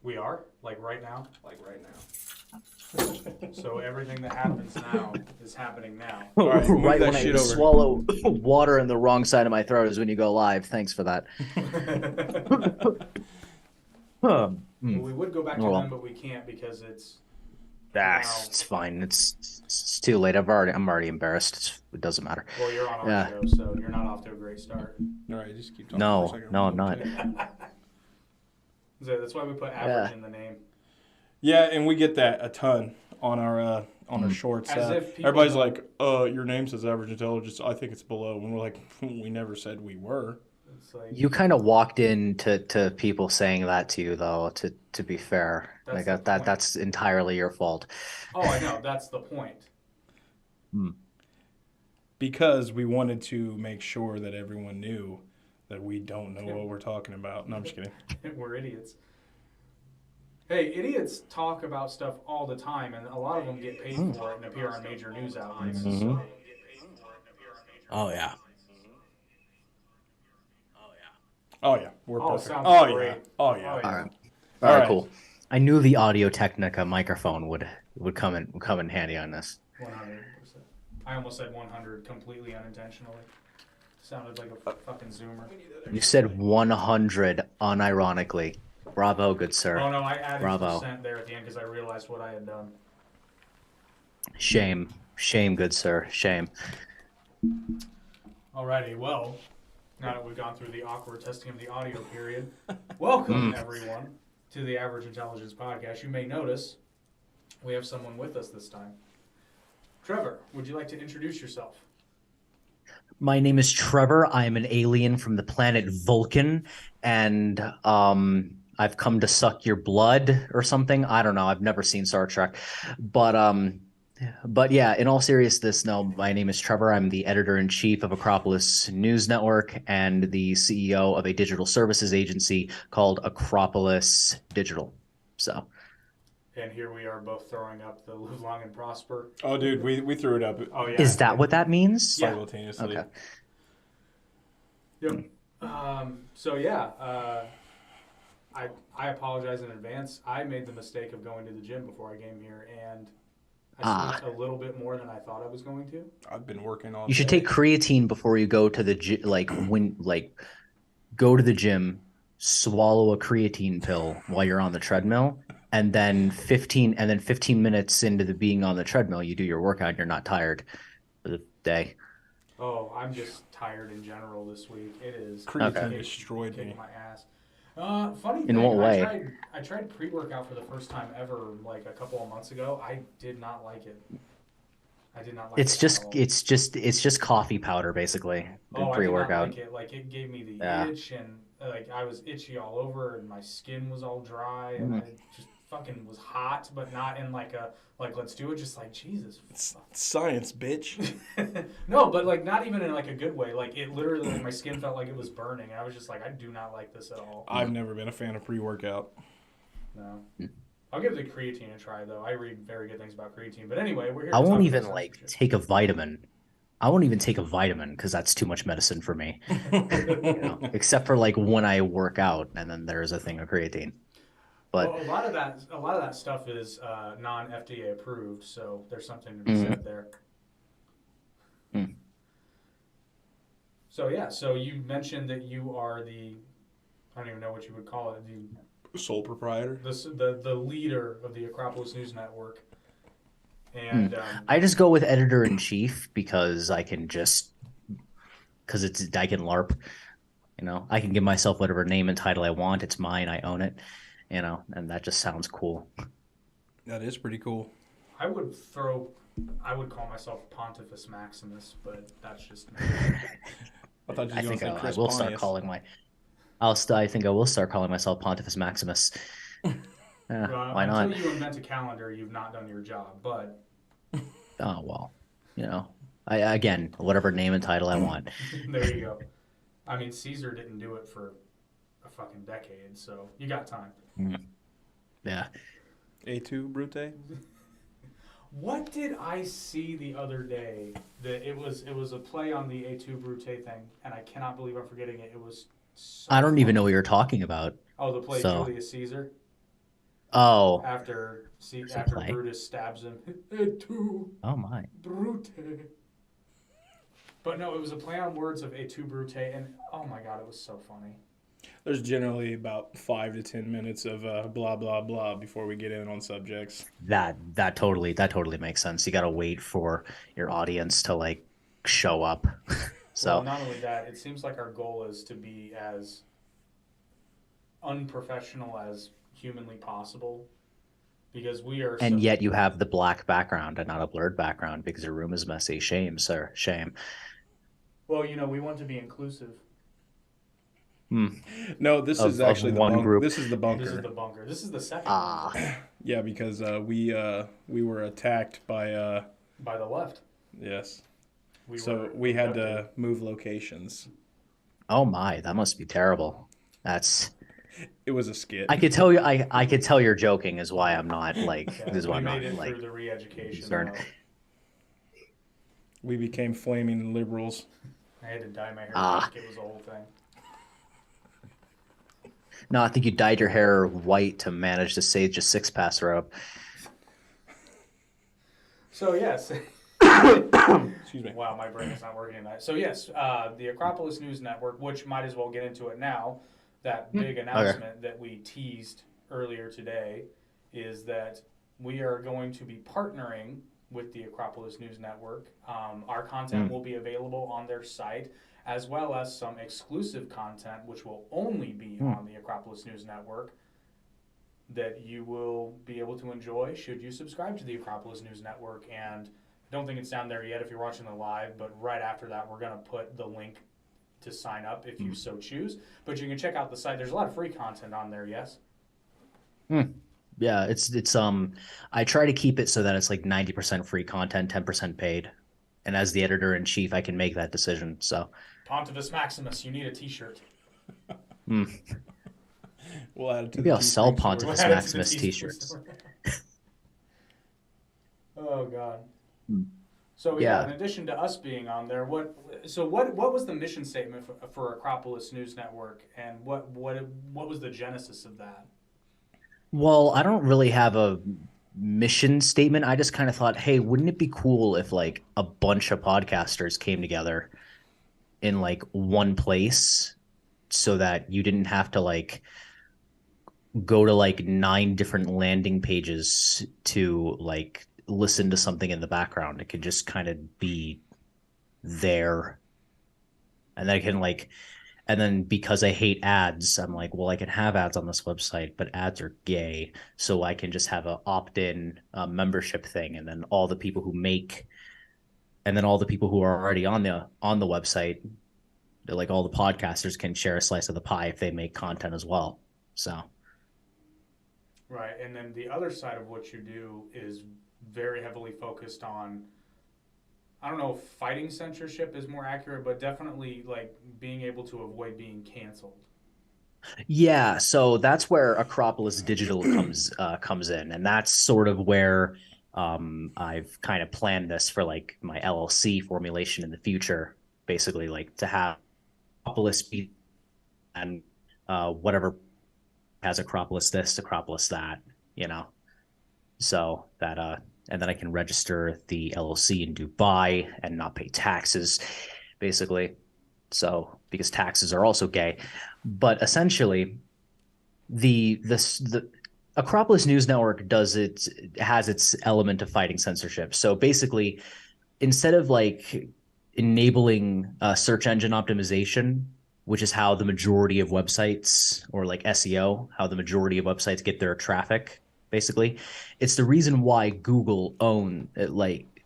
We are? Like right now? Like right now. So everything that happens now is happening now. All right, move Right that when I shit over. swallow water in the wrong side of my throat is when you go live. Thanks for that. Well, we would go back to Well. them, but we can't because it's It's fine. It's too late. I'm already embarrassed. It doesn't matter. well, you're on our Yeah. show, so you're not off to a great start. All right, just keep talking No, for a second. no, I'm not. So that's why we put average in the name. Yeah, and we get that a ton on our shorts. As if people everybody's don't- like, your name says average intelligence. I think it's below. And we're like, we never said we were. It's like, You kind of walked into people saying that to you, though. To be fair, That's like the point. that's entirely your fault. oh, I know. That's the point. Because we wanted to make sure that everyone knew that we don't know what we're talking about. No, I'm just kidding. We're idiots. Hey, idiots talk about stuff all the time, and a lot of them get paid for it and appear on major news outlets. So, Oh yeah. Oh, yeah. We're Oh, perfect. sounds Oh, great. yeah. Oh, yeah. Oh, yeah. All right. All All right. right. Cool. I knew the Audio Technica microphone would come in handy on this. 100%. I almost said 100 completely unintentionally. Sounded like a fucking zoomer. You said 100 unironically. Bravo, good sir. Oh no, I added Bravo. percent there at the end because I realized what I had done. Shame, good sir. Shame. Alrighty, well, now that we've gone through the awkward testing of the audio period, welcome everyone to the Average Intelligence Podcast. You may notice we have someone with us this time. Trevor, would you like to introduce yourself? My name is Trevor. I am an alien from the planet Vulcan, and I've come to suck your blood or something. I don't know. I've never seen Star Trek, but yeah. In all seriousness, no. My name is Trevor. I'm the editor-in-chief of Acropolis News Network and the CEO of a digital services agency called Acropolis Digital. So. And here we are both throwing up the live long and prosper. Oh, dude, we threw it up Oh yeah. Is that what that means? Yeah. simultaneously. Okay. Yep. So yeah, I apologize in advance. I made the mistake of going to the gym before I came here, and I slept a little bit more than I thought I was going to. I've been working all You should day. take creatine before you go to the gym. Go to the gym, swallow a creatine pill while you're on the treadmill, and then 15 minutes into the being on the treadmill, you do your workout and you're not tired for the day. Oh, I'm just tired in general this week. It is Creatine Okay. destroyed kicking me. my ass. Funny In thing, what way? I tried pre-workout for the first time ever, like a couple of months ago. I did not like it. I did not like It's it just at all. it's just coffee powder basically. Oh, Pre-workout. I did not like it. Like it gave me the Yeah. itch, and like I was itchy all over, and my skin was all dry, and I just fucking was hot, but not in like a let's do it. Just like Jesus. It's science, bitch. No, but like not even in like a good way. Like it literally, like, my skin felt like it was burning. I was just like, I do not like this at all. I've never been a fan of pre-workout. No. I'll give the creatine a try though. I read very good things about creatine. But anyway, we're here. I to won't talk even about like censorship. take a vitamin. I won't even take a vitamin because that's too much medicine for me. Except for like when I work out, and then there's a thing of creatine. But Well, a lot of that stuff is non-FDA approved, so there's something to be said there. So yeah, so you mentioned that you are I don't even know what you would call it, Sole proprietor. the leader of the Acropolis News Network, and I just go with editor in chief because I can LARP. I can give myself whatever name and title I want. It's mine. I own it. And that just sounds cool. That is pretty coll I would call myself Pontifex Maximus, but that's just me. I thought you I were think going to say I Chris will start Pontius. calling I think I will start calling myself Pontifex Maximus. Why not? Until you invent a calendar, you've not done your job. But Oh well, again, whatever name and title I want. there you go. I mean, Caesar didn't do it for a fucking decade, so you got time. Yeah. A2 Brute? What did I see the other day? That it was a play on the A2 Brute thing, and I cannot believe I'm forgetting it. It was. So I don't even know funny. what you're talking about. Oh, the play So- Julius Caesar. Oh, after play. Brutus stabs him. Et tu, Oh my. Brute. But no, it was a play on words of Et tu, Brute, and oh my god, it was so funny. There's generally about 5 to 10 minutes of blah blah blah before we get in on subjects. That totally makes sense. You got to wait for your audience to like show up. Well, So, not only that, it seems like our goal is to be as unprofessional as humanly possible because we are and so. yet you have the black background and not a blurred background because your room is messy. Shame, sir. Shame. Well, we want to be inclusive. No, this is Of actually the one bunk. group. This is the bunker. This is the bunker. This is the second Ah, bunker Yeah, because we were attacked by by the left. yes. We So were we had abducted. to move locations. oh my, that must be terrible. That's. It was a skit. I could tell you. I could tell you're joking. Is why I'm not like. Yeah, Is why we I'm made not it like through the re-education. concerned. We became flaming liberals. I had to dye my hair Ah. pink. It was a whole thing. No, I think you dyed your hair white to manage to sage a 6-pass rope. So yes. Excuse me. Wow, my brain is not working tonight. So yes, the Acropolis News Network, which might as well get into it now. That big announcement that we teased earlier today is that we are going to be partnering with the Acropolis News Network. Our content will be available on their site, as well as some exclusive content, which will only be on the Acropolis News Network, that you will be able to enjoy should you subscribe to the Acropolis News Network. And I don't think it's down there yet if you're watching the live, but right after that, we're going to put the link to sign up if you so choose. But you can check out the site. There's a lot of free content on there, yes? Yeah, it's I try to keep it so that it's like 90% free content, 10% paid. And as the editor in chief, I can make that decision. So, Pontifex Maximus, you need a t-shirt. We'll add it to maybe the I'll sell Teespring store. Pontifex We'll add it to the Maximus Teespring t-shirts. store. Oh God. Hmm. So Yeah. in addition to us being on there, what was the mission statement for Acropolis News Network, and what was the genesis of that? Well, I don't really have a mission statement. I just kind of thought, hey, wouldn't it be cool if like a bunch of podcasters came together in like one place so that you didn't have to like go to like 9 different landing pages to like listen to something in the background. It could just kind of be there. And then I can like, and then because I hate ads, I'm like, well, I can have ads on this website, but ads are gay. So I can just have an opt-in membership thing. And then all the people who make, and then all the people who are already on the website, like all the podcasters can share a slice of the pie if they make content as well. So. Right, and then the other side of what you do is very heavily focused on, I don't know if fighting censorship is more accurate, but definitely like being able to avoid being canceled. Yeah, so that's where Acropolis Digital comes in, and that's sort of where I've kind of planned this for like my LLC formulation in the future, basically like to have Acropolis be and whatever has Acropolis this, Acropolis that, so that and then I can register the LLC in Dubai and not pay taxes, basically. So because taxes are also gay, but essentially, the Acropolis News Network has its element of fighting censorship. So basically, instead of like enabling search engine optimization, which is how the majority of websites, or like SEO, how the majority of websites get their traffic, basically, it's the reason why it's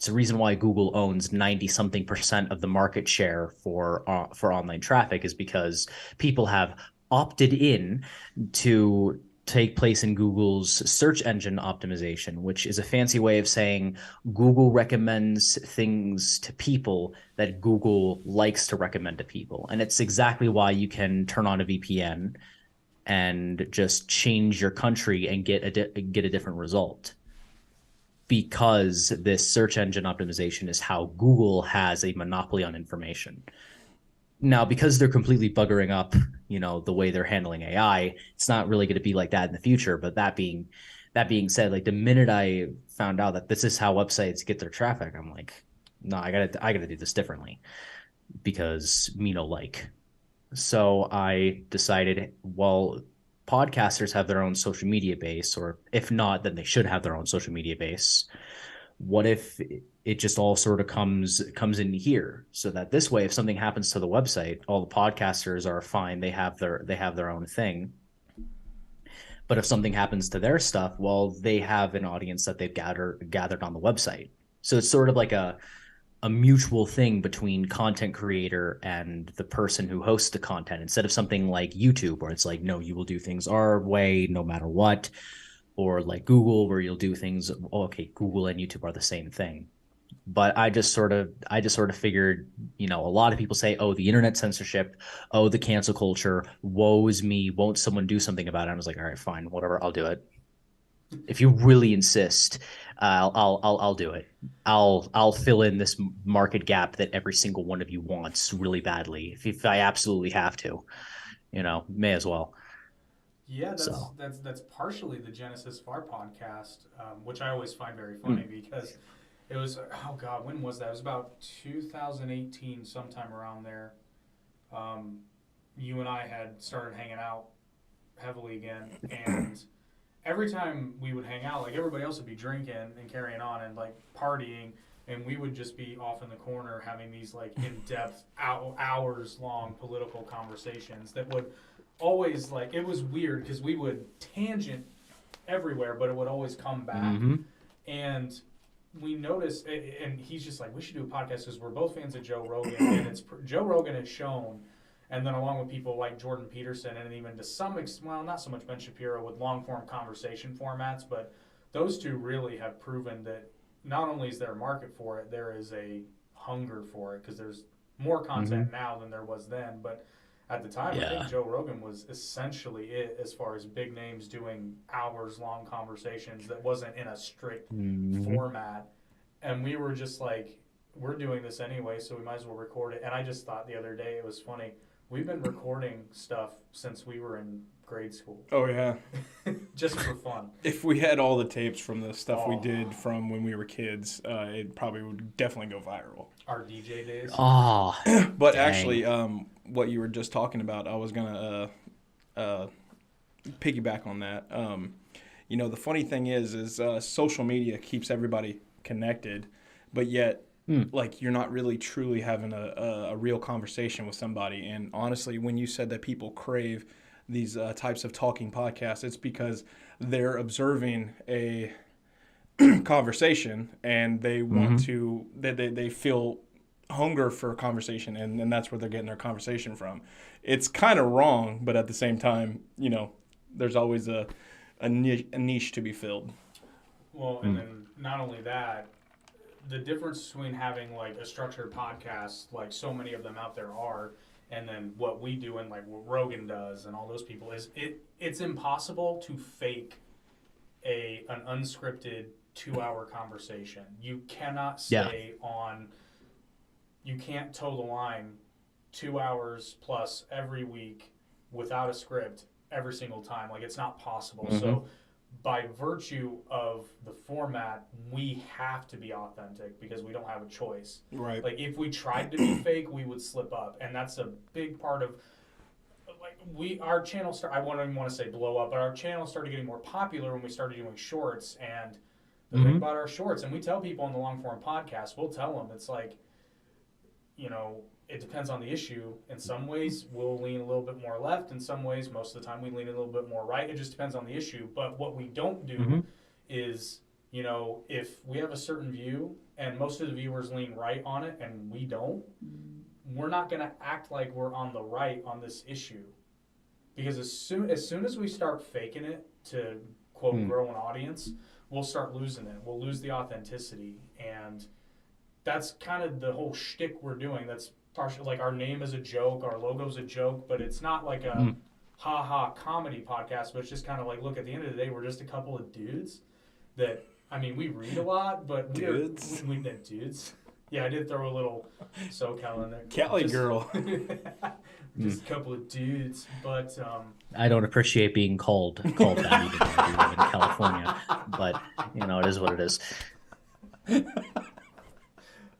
the reason why Google owns 90-something% of the market share for online traffic, is because people have opted in to take place in Google's search engine optimization, which is a fancy way of saying Google recommends things to people that Google likes to recommend to people. And it's exactly why you can turn on a VPN and just change your country and get a different result, because this search engine optimization is how Google has a monopoly on information. Now, because they're completely buggering up, the way they're handling AI, it's not really going to be like that in the future. But that being that being said, like the minute I found out that this is how websites get their traffic, I'm like, no, I gotta do this differently because me no like. So I decided, well, podcasters have their own social media base, or if not, then they should have their own social media base. What if it just all sort of comes in here, so that this way, if something happens to the website, all the podcasters are fine. They have their own thing. But if something happens to their stuff, well, they have an audience that they've gathered on the website. So it's sort of like a mutual thing between content creator and the person who hosts the content, instead of something like YouTube where it's like, no, you will do things our way no matter what, or like Google where you'll do things, okay, Google and YouTube are the same thing. But I just sort of figured, a lot of people say, oh, the internet censorship, oh, the cancel culture, woe is me, won't someone do something about it? I was like, all right, fine, whatever, I'll do it. If you really insist, I'll do it. I'll fill in this market gap that every single one of you wants really badly. If I absolutely have to, may as well. Yeah, So that's partially the genesis of our podcast, which I always find very funny because it was, oh God, when was that? It was about 2018, sometime around there. You and I had started hanging out heavily again, and every time we would hang out, like everybody else would be drinking and carrying on and like partying, and we would just be off in the corner having these like in-depth, hours-long political conversations that would always, like, it was weird because we would tangent everywhere, but it would always come back. And we noticed, and he's just like, we should do a podcast because we're both fans of Joe Rogan, and Joe Rogan has shown. And then along with people like Jordan Peterson and even to some extent, well, not so much Ben Shapiro with long-form conversation formats, but those two really have proven that not only is there a market for it, there is a hunger for it because there's more content now than there was then. But at the time, I think Joe Rogan was essentially it as far as big names doing hours-long conversations that wasn't in a strict format. And we were just like, we're doing this anyway, so we might as well record it. And I just thought the other day, it was funny, we've been recording stuff since we were in grade school. Oh, yeah. Just for fun. If we had all the tapes from the stuff we did from when we were kids, it probably would definitely go viral. Our DJ days. Oh, but dang. actually, what you were just talking about, I was going to piggyback on that. The funny thing is social media keeps everybody connected, but yet like you're not really truly having a real conversation with somebody. And honestly, when you said that people crave these types of talking podcasts, it's because they're observing a conversation and they want to, they feel hunger for a conversation, and that's where they're getting their conversation from. It's kind of wrong, but at the same time, there's always a niche to be filled. Well, and then not only that, the difference between having like a structured podcast, like so many of them out there are, and then what we do and like what Rogan does and all those people is it's impossible to fake an unscripted 2-hour conversation. You cannot stay on, you can't toe the line 2 hours plus every week without a script every single time. Like, it's not possible. So by virtue of the format, we have to be authentic because we don't have a choice. Right. Like, if we tried to be fake, we would slip up. And that's a big part of, like, our channel I wouldn't even want to say blow up, but our channel started getting more popular when we started doing shorts. And the thing about our shorts, and we tell people on the long form podcast, we'll tell them, it's like, it depends on the issue. In some ways, we'll lean a little bit more left. In some ways, most of the time, we lean a little bit more right. It just depends on the issue. But what we don't do is, if we have a certain view and most of the viewers lean right on it and we don't, we're not going to act like we're on the right on this issue. Because as soon as we start faking it to, quote, grow an audience, we'll start losing it. We'll lose the authenticity. And that's kind of the whole shtick we're doing. That's partially like our name is a joke, our logo's a joke, but it's not like a ha-ha comedy podcast, but it's just kind of like, look, at the end of the day, we're just a couple of dudes that, we read a lot, but dudes. We dudes. Yeah, I did throw a little SoCal in there. Cali girl. Just a couple of dudes, but I don't appreciate being called that even though we live in California, but it is what it is.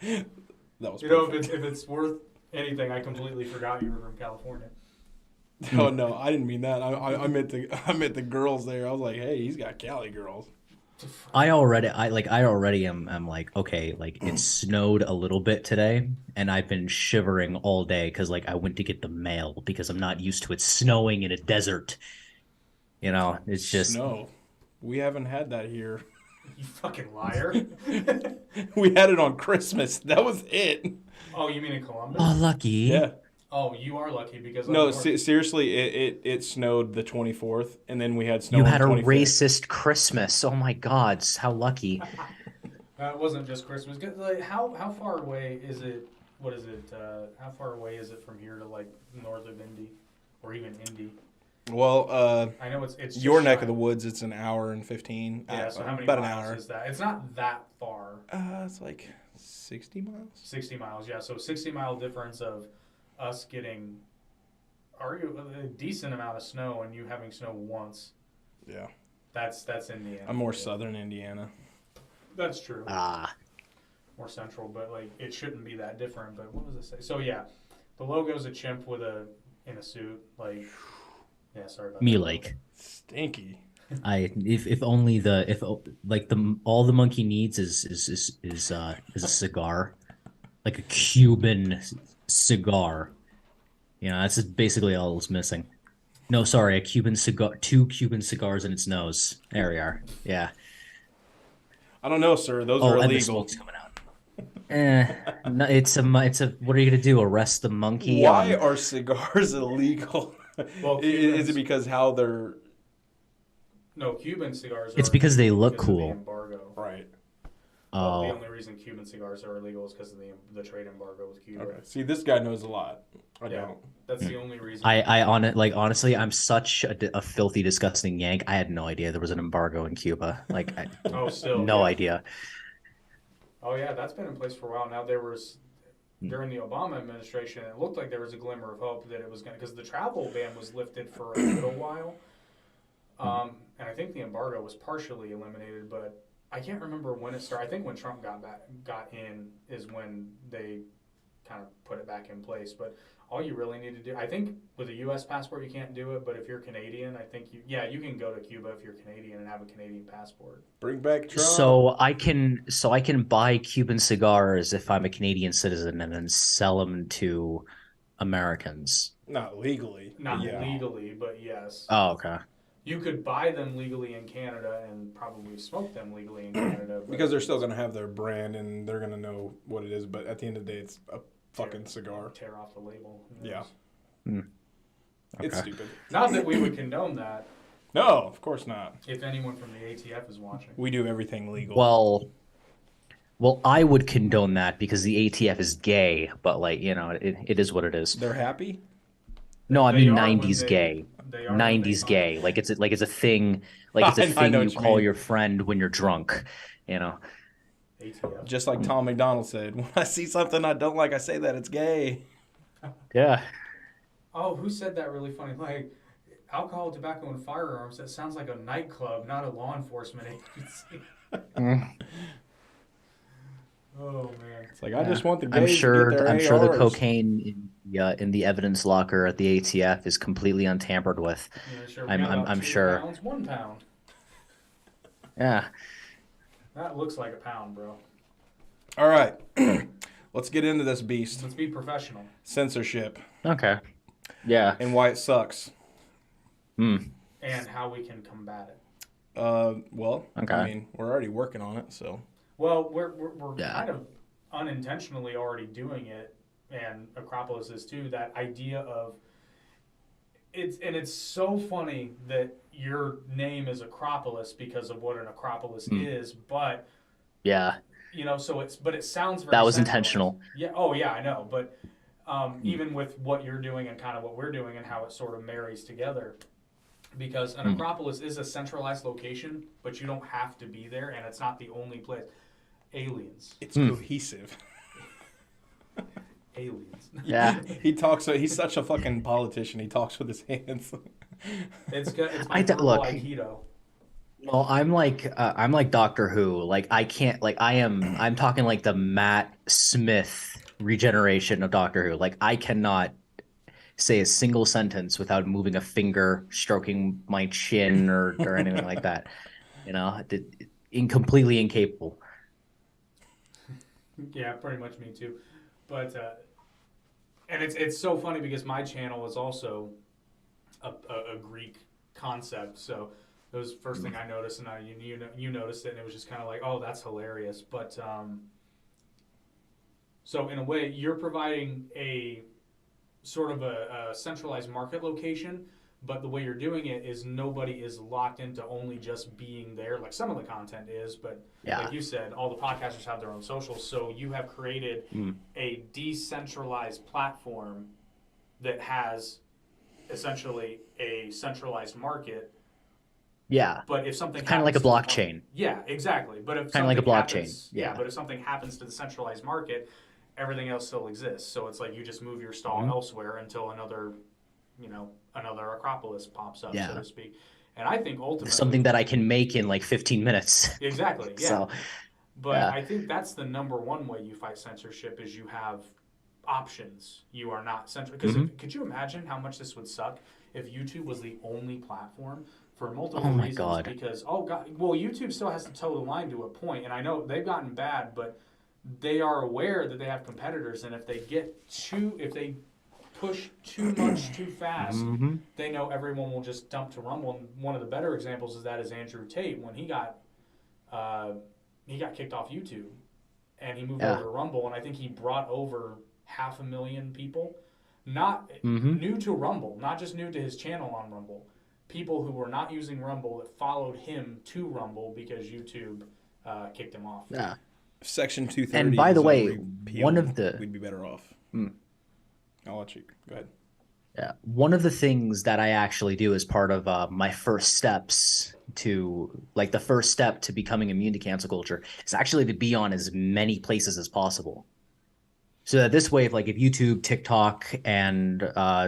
That was You know, perfect. if it's worth anything, I completely forgot you were from California. Oh no, I didn't mean that. I meant the girls there. I was like, hey, he's got Cali girls. I already am like, okay, like it snowed a little bit today, and I've been shivering all day because like I went to get the mail because I'm not used to it snowing in a desert. It's just Snow. We haven't had that here. You fucking liar. We had it on Christmas. That was it. Oh, you mean in Columbus? oh lucky. Yeah. Oh, you are lucky because No, up north- seriously, it snowed the 24th, and then we had snow You on had the a 25th. racist Christmas. Oh my God, how lucky. it wasn't just Christmas. Like, how far away is it? What is it? How far away is it from here to like north of Indy, or even Indy? Well, I know it's just your neck shy. of the woods. It's an hour and 15. Yeah. So how many about miles an hour. is that? It's not that far. It's like 60 miles. 60 miles. Yeah. So 60-mile difference of us getting a decent amount of snow and you having snow once. Yeah. That's Indiana. I'm more southern Indiana. That's true. Ah, More central, but like it shouldn't be that different. But what was it say? So yeah, the logo's a chimp in a suit. Like, yeah, sorry about me that. like. Stinky. If only all the monkey needs is a cigar, like a Cuban cigar. That's basically all it's missing. No, sorry, a Cuban cigar, 2 Cuban cigars in its nose. There we are. Yeah. I don't know, sir. Those are And the illegal. smoke's coming out. No, it's a. What are you gonna do? Arrest the monkey? Why are cigars illegal? Well, Is it because how they're No, Cuban cigars. It's are because they illegal look because of the cool. embargo. right? Well, the Oh, only reason Cuban cigars are illegal is because of the trade embargo with Cuba. Okay. See, this guy knows a lot. I Yeah. don't. That's the only reason. honestly, I'm such a filthy, disgusting Yank. I had no idea there was an embargo in Cuba. Still No yeah. idea. Oh yeah, that's been in place for a while now. There was during the Obama administration, it looked like there was a glimmer of hope that it was going to, because the travel ban was lifted for a little while, and I think the embargo was partially eliminated, but I can't remember when it started. I think when Trump got in is when they kind of put it back in place. But all you really need to do, I think, with a U.S. passport you can't do it, but if you're Canadian, I think you can go to Cuba if you're Canadian and have a Canadian passport. Bring back Trump. So I can buy Cuban cigars if I'm a Canadian citizen and then sell them to Americans. Not legally. Not yeah. legally, but yes. Oh, okay. You could buy them legally in Canada and probably smoke them legally in Canada. But Because they're still going to have their brand and they're going to know what it is. But at the end of the day, it's a fucking cigar. tear off the label. Yeah. Okay. It's stupid. Not that we would condone that No, of course not. if anyone from the ATF is watching. We do everything legal. Well, I would condone that because the ATF is gay, but it is what it is. They're happy? No, I They mean are when 90s they- gay. They are when they 90s find- gay. Like it's a thing. Like it's a I thing know you what you call mean. your friend when you're drunk. ATF. Just like Tom McDonald said, when I see something I don't like, I say that it's gay. Yeah. Oh, who said that really funny? Like, alcohol, tobacco, and firearms, that sounds like a nightclub, not a law enforcement agency. Oh, man. It's like, I just want the gays I'm to sure. get their I'm sure the ARs. cocaine in the evidence locker at the ATF is completely untampered with. Yeah, sure. We I'm- got I'm- about I'm 2 sure. Pounds, 1 pound. Yeah. That looks like a pound, bro. All right. Let's get into this beast. Let's be professional. Censorship Okay. Yeah. and why it sucks. And how we can combat it. Well, Okay. I mean, we're already working on it, so. Well, we're Yeah. kind of unintentionally already doing it, and Acropolis is too. That idea of it's so funny that your name is Acropolis because of what an Acropolis is, but Yeah. so it sounds very That was centralized. intentional. Yeah. Oh yeah, I know. But even with what you're doing and kind of what we're doing and how it sort of marries together. Because an Acropolis is a centralized location, but you don't have to be there, and it's not the only place. Aliens. It's cohesive. Aliens. Yeah. He talks, he's such a fucking politician. He talks with his hands. It's good. It's I my d- verbal look. Aikido. Well, I'm like Doctor Who. Like I can't like I'm talking like the Matt Smith regeneration of Doctor Who. Like I cannot say a single sentence without moving a finger, stroking my chin or anything like that. You know, completely incapable. Yeah, pretty much me too. But and it's so funny because my channel is also a Greek concept. So it was the first thing I noticed, and you noticed it, and it was just kind of like, oh, that's hilarious. But so in a way, you're providing a sort of a centralized market location, but the way you're doing it is nobody is locked into only just being there. Like some of the content is, but like Yeah. you said, all the podcasters have their own socials. So you have created Mm. a decentralized platform that has essentially a centralized market. Yeah. But if something Kind of like a happens to the blockchain. yeah, exactly. But if Kind of like a something blockchain. happens, yeah, Yeah. but if something happens to the centralized market, everything else still exists. So it's like you just move your stall Mhm. elsewhere until another Acropolis pops up, so Yeah. to speak. And I think Something ultimately, that I can make in like 15 minutes. exactly, yeah. So, But yeah. I think that's the number one way you fight censorship is you have options. You are not censored. Because Hmm. could you imagine how much this would suck if YouTube was the only platform for Oh multiple my reasons? God. Because oh god, well YouTube still has to toe the line to a point, and I know they've gotten bad, but they are aware that they have competitors, and if they push too much too fast, Hmm. they know everyone will just dump to Rumble. And one of the better examples of that is Andrew Tate when uh, he got kicked off YouTube and he moved over Yeah. to Rumble, and I think he brought over 500,000 people, not Hmm. new to Rumble, not just new to his channel on Rumble, people who were not using Rumble that followed him to Rumble because YouTube kicked him off. Yeah. If Section And 230 by the is way, one repealed, of the we'd be better off. mm, I'll let you go ahead. yeah, one of the things that I actually do as part of my first steps to like the first step to becoming immune to cancel culture is actually to be on as many places as possible. So that this way, if YouTube, TikTok, and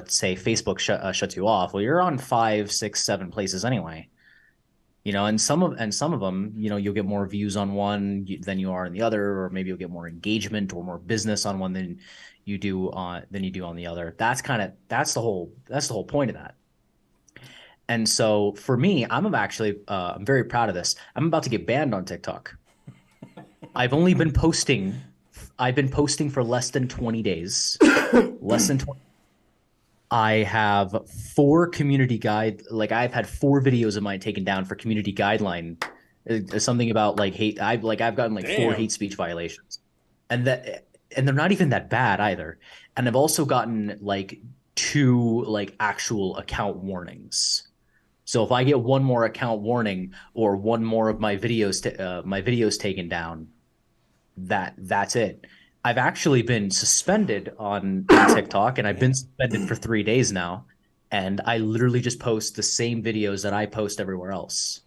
say Facebook shuts you off, well, you're on five, six, seven places anyway. And some of them, you'll get more views on one than you are in the other, or maybe you'll get more engagement or more business on one than you do on the other. That's the whole point of that. And so for me, I'm very proud of this. I'm about to get banned on TikTok. I've only been posting I've been posting for less than 20 days. Less than 20. I have I've had 4 videos of mine taken down for community guideline. Something about like hate. I've gotten like 4 hate Damn. speech violations. And they're not even that bad either. And I've also gotten like 2 like actual account warnings. So if I get one more account warning or one more of my videos taken down, that's it. I've actually been suspended on TikTok, and I've been suspended for 3 days now. And I literally just post the same videos that I post everywhere else.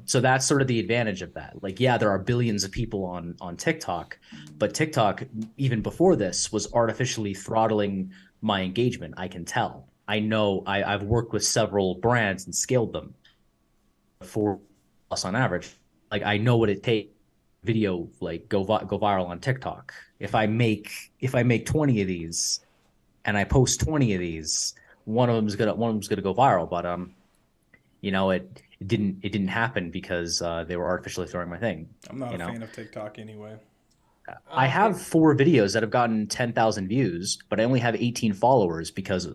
So that's sort of the advantage of that. Like, yeah, there are billions of people on TikTok, but TikTok, even before this, was artificially throttling my engagement. I can tell. I know I've worked with several brands and scaled them for us on average. Like I know what it takes video like go viral on TikTok. If I make 20 of these and I post 20 of these, one of them's gonna go viral. But it didn't happen because they were artificially throwing my thing. I'm not You a know, fan of TikTok anyway. I have It, 4 videos that have gotten 10,000 views, but I only have 18 followers because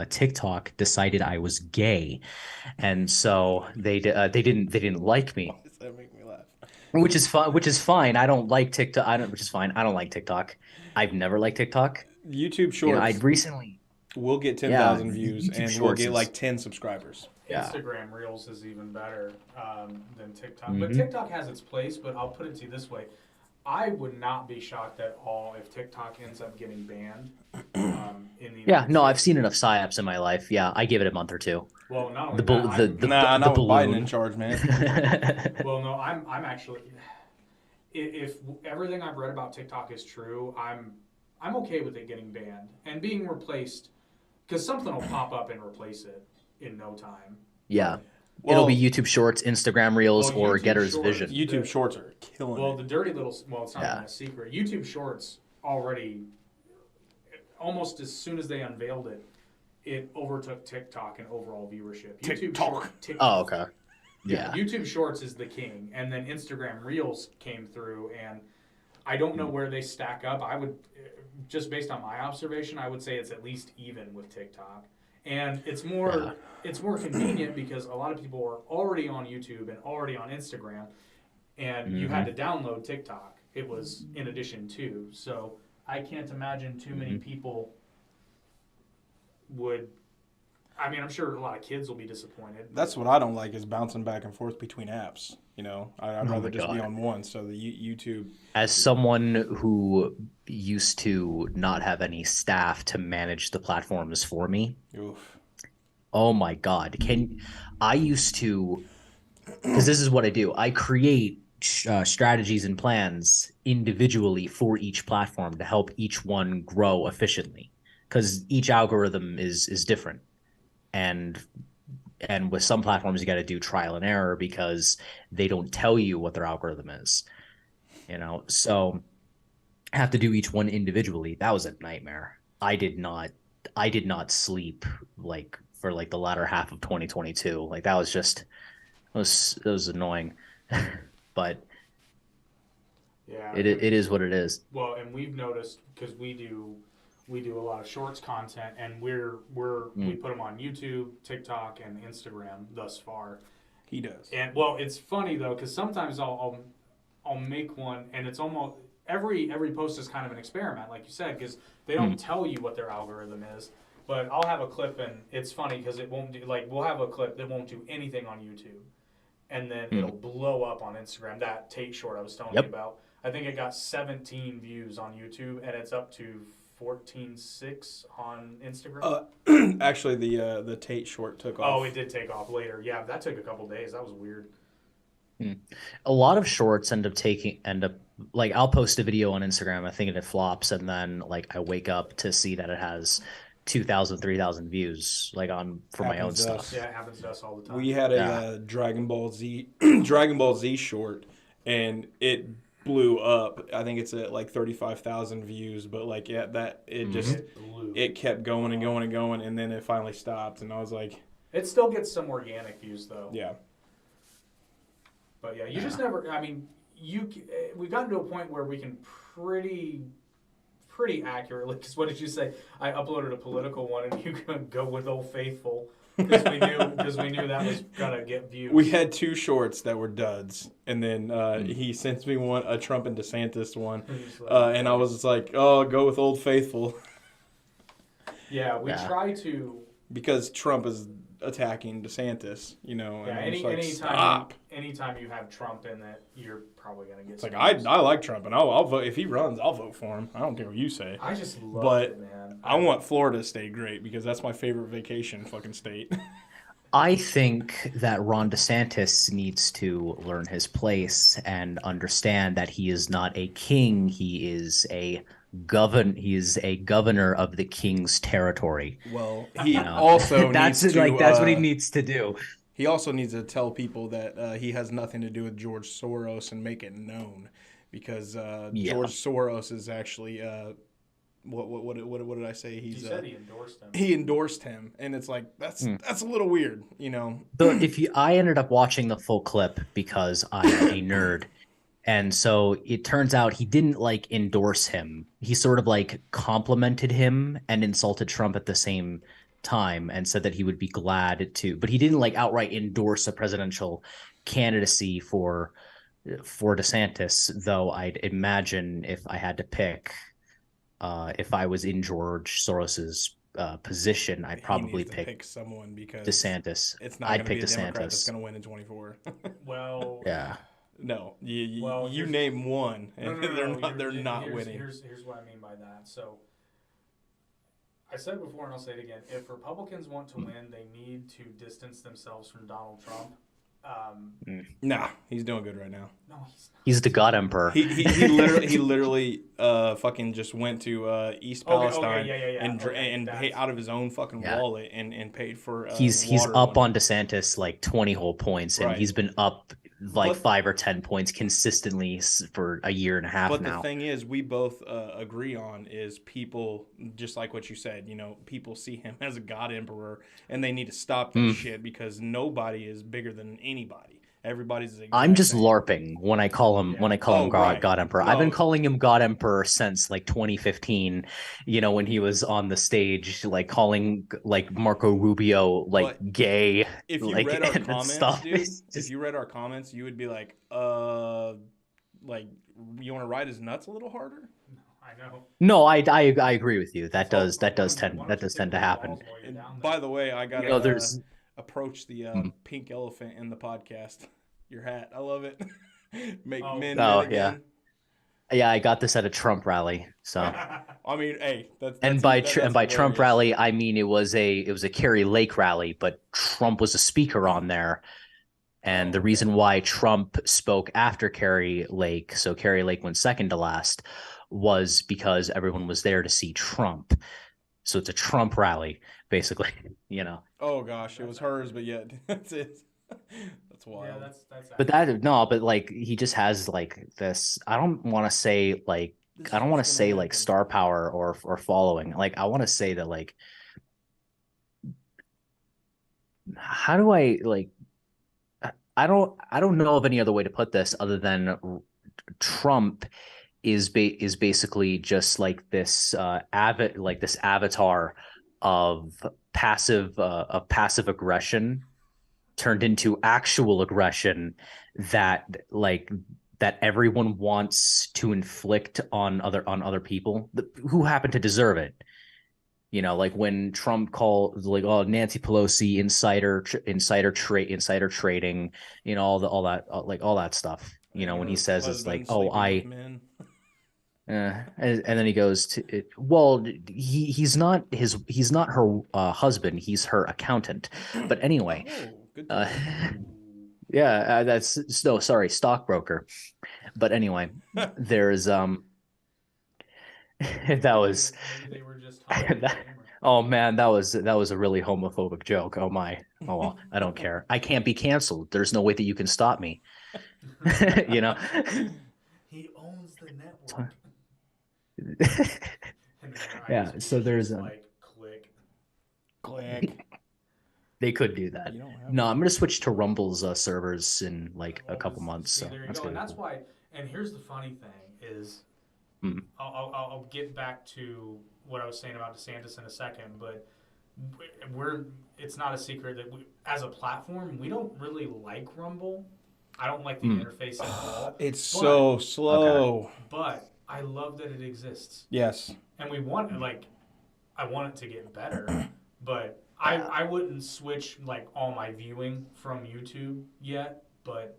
TikTok decided I was gay, and so they didn't like Why me. does that make me laugh? Which is fine. Which is fine. I don't like TikTok. Which is fine. I don't like TikTok. I've never liked TikTok. YouTube I'd Shorts recently, will get yeah, 10,000 views YouTube and we'll Shorts get is, like 10 subscribers. yeah. Instagram Reels is even better than TikTok. But Hmm. TikTok has its place, but I'll put it to you this way. I would not be shocked at all if TikTok ends up getting banned in the Yeah. United No, I've States. seen enough psyops in my life. Yeah, I give it a month or two. Well, not only The that, bal- Nah, the not with Biden in balloon. charge, man. well, no, I'm actually, if everything I've read about TikTok is true, I'm okay with it getting banned and being replaced because something will pop up and replace it in no time. Yeah. It'll be YouTube Shorts, Instagram Reels, Well, or YouTube Getter's Shorts- Vision. YouTube Shorts are killing Well, it. the dirty little, well, it's not Yeah. even a secret. YouTube Shorts already, almost as soon as they unveiled it, it overtook TikTok in overall viewership. TikTok. Oh, okay. Yeah, Yeah. YouTube Shorts is the king, and then Instagram Reels came through, and I don't know where they stack up. I would, just based on my observation, I would say it's at least even with TikTok, and it's more convenient because a lot of people are already on YouTube and already on Instagram, and you had to download TikTok. It was in addition to, so I can't imagine too many people would. I mean, I'm sure a lot of kids will be disappointed. That's what I don't like is bouncing back and forth between apps. You know, I'd rather my just be God. on one. So the YouTube. As someone who used to not have any staff to manage the platforms for me, Oof. oh my God. I used to, because this is what I do, I create strategies and plans individually for each platform to help each one grow efficiently, because each algorithm is different. And with some platforms, you got to do trial and error because they don't tell you what their algorithm is, so I have to do each one individually. That was a nightmare. I did not sleep for the latter half of 2022. Like that was just, it was annoying, but Yeah, it is what it is. well, and we've noticed because we do a lot of shorts content, and we put them on YouTube, TikTok, and Instagram thus far. He does. And well, it's funny though because sometimes I'll make one, and it's almost every post is kind of an experiment, like you said, because they don't tell you what their algorithm is. But I'll have a clip, and it's funny because it won't do we'll have a clip that won't do anything on YouTube, and then it'll blow up on Instagram. That Tate short I was telling you about, I think it got 17 views on YouTube, and it's up to 14.6 on Instagram. Actually, the Tate short took off. Oh, it did take off later. Yeah, that took a couple days. That was weird. A lot of shorts end up like I'll post a video on Instagram, I think it flops, and then I wake up to see that it has 2,000, 3,000 views for my own Happens to us. stuff. Yeah, it happens to us all the time. We had a Dragon Ball Z short, and it blew up. I think it's at 35,000 views, but it kept going and going and going, and then it finally stopped, and I was like, it still gets some organic views though. yeah. But yeah, you just never. I mean, we've gotten to a point where we can pretty accurately. Because what did you say? I uploaded a political one, and you can go with Old Faithful because we knew that was gonna get views. We had two shorts that were duds, and then he sent me one, a Trump and DeSantis one, and I was just like, oh, go with Old Faithful. Yeah, we try to. Because Trump is attacking DeSantis, and anytime you have Trump in it, you're probably gonna get. It's I like Trump, and I'll vote if he runs. I'll vote for him. I don't care what you say. I just love it, man. I want Florida to stay great because that's my favorite vacation fucking state. I think that Ron DeSantis needs to learn his place and understand that he is not a king. He is a governor of the king's territory. Well, he also that's needs to, that's what he needs to do. He also needs to tell people that he has nothing to do with George Soros and make it known, because George Soros is actually what did I say? He said he endorsed him. He endorsed him, and it's that's a little weird, So I ended up watching the full clip because I'm a nerd. And so it turns out he didn't endorse him. He sort of complimented him and insulted Trump at the same time and said that he would be glad to, but he didn't outright endorse a presidential candidacy for DeSantis, though I'd imagine if I had to pick, if I was in George Soros's position, I'd probably pick someone because DeSantis. It's not going to be a Democrat that's going to win in 24. Well, yeah. No, you name one, and they're not winning. Here's what I mean by that. So, I said it before, and I'll say it again. If Republicans want to win, they need to distance themselves from Donald Trump Nah, he's doing good right now. No, he's not. He's the God Emperor. He literally fucking just went to East Palestine yeah. and Okay, paid out of his own fucking Yeah. wallet and paid for He's water up one on day. DeSantis like 20 whole points, and Right. he's been up like But 5 or 10 points consistently for a year and a half But the now. thing is, we both agree on is people, just like what you said, people see him as a god emperor, and they need to stop that shit because nobody is bigger than anybody. Everybody's the I'm exact just same. LARPing when I call him Oh, right. God Emperor. I've been calling him God Emperor since like 2015, when he was on the stage like calling like Marco Rubio like But gay if you like read our and comments, stuff. dude, It's if just- you read our comments, you would be like, you want to ride his nuts a little harder? I know. No, I agree with you. That does Why don't tend you to tickle his happen. balls while you're down there? By the way, I got There's approach the pink elephant in the podcast. Your hat, I love it. Make men Oh, again. Yeah, I got this at a Trump rally. So, I mean, hey, that's and by Trump hilarious. rally, I mean it was a Kerry Lake rally, but Trump was a speaker on there. And the reason why Trump spoke after Kerry Lake, so Kerry Lake went second to last, was because everyone was there to see Trump. So it's a Trump rally, basically. Oh gosh, it was hers, but yet that's it. That's wild. Yeah, that's. But like he just has like this. I don't want to say like star power or following. Like I want to say that like how do I like I don't know of any other way to put this other than Trump is basically just like this this avatar of passive aggression turned into actual aggression that everyone wants to inflict on other people who happen to deserve it. Like when Trump called like, oh, Nancy Pelosi insider trading, all that stuff. When he says it's like, oh, and then he goes to it, well, he's not her husband, he's her accountant. But anyway, yeah, that's no, sorry, stockbroker. But anyway, there's that was Maybe they were just talking about humor. oh man, that was a really homophobic joke. Oh my, oh well, I don't care. I can't be canceled. There's no way that you can stop me. He owns the network. Yeah, so there's like click. They could do that. No, I'm gonna switch to Rumble's servers in like a couple months. See, So there you go. And that's why. And here's the funny thing is, I'll get back to what I was saying about DeSantis in a second, but it's not a secret that as a platform, we don't really like Rumble. I don't like the interface at all. It's so slow. Okay. But I love that it exists. Yes. And I want it to get better, but I wouldn't switch like all my viewing from YouTube yet, but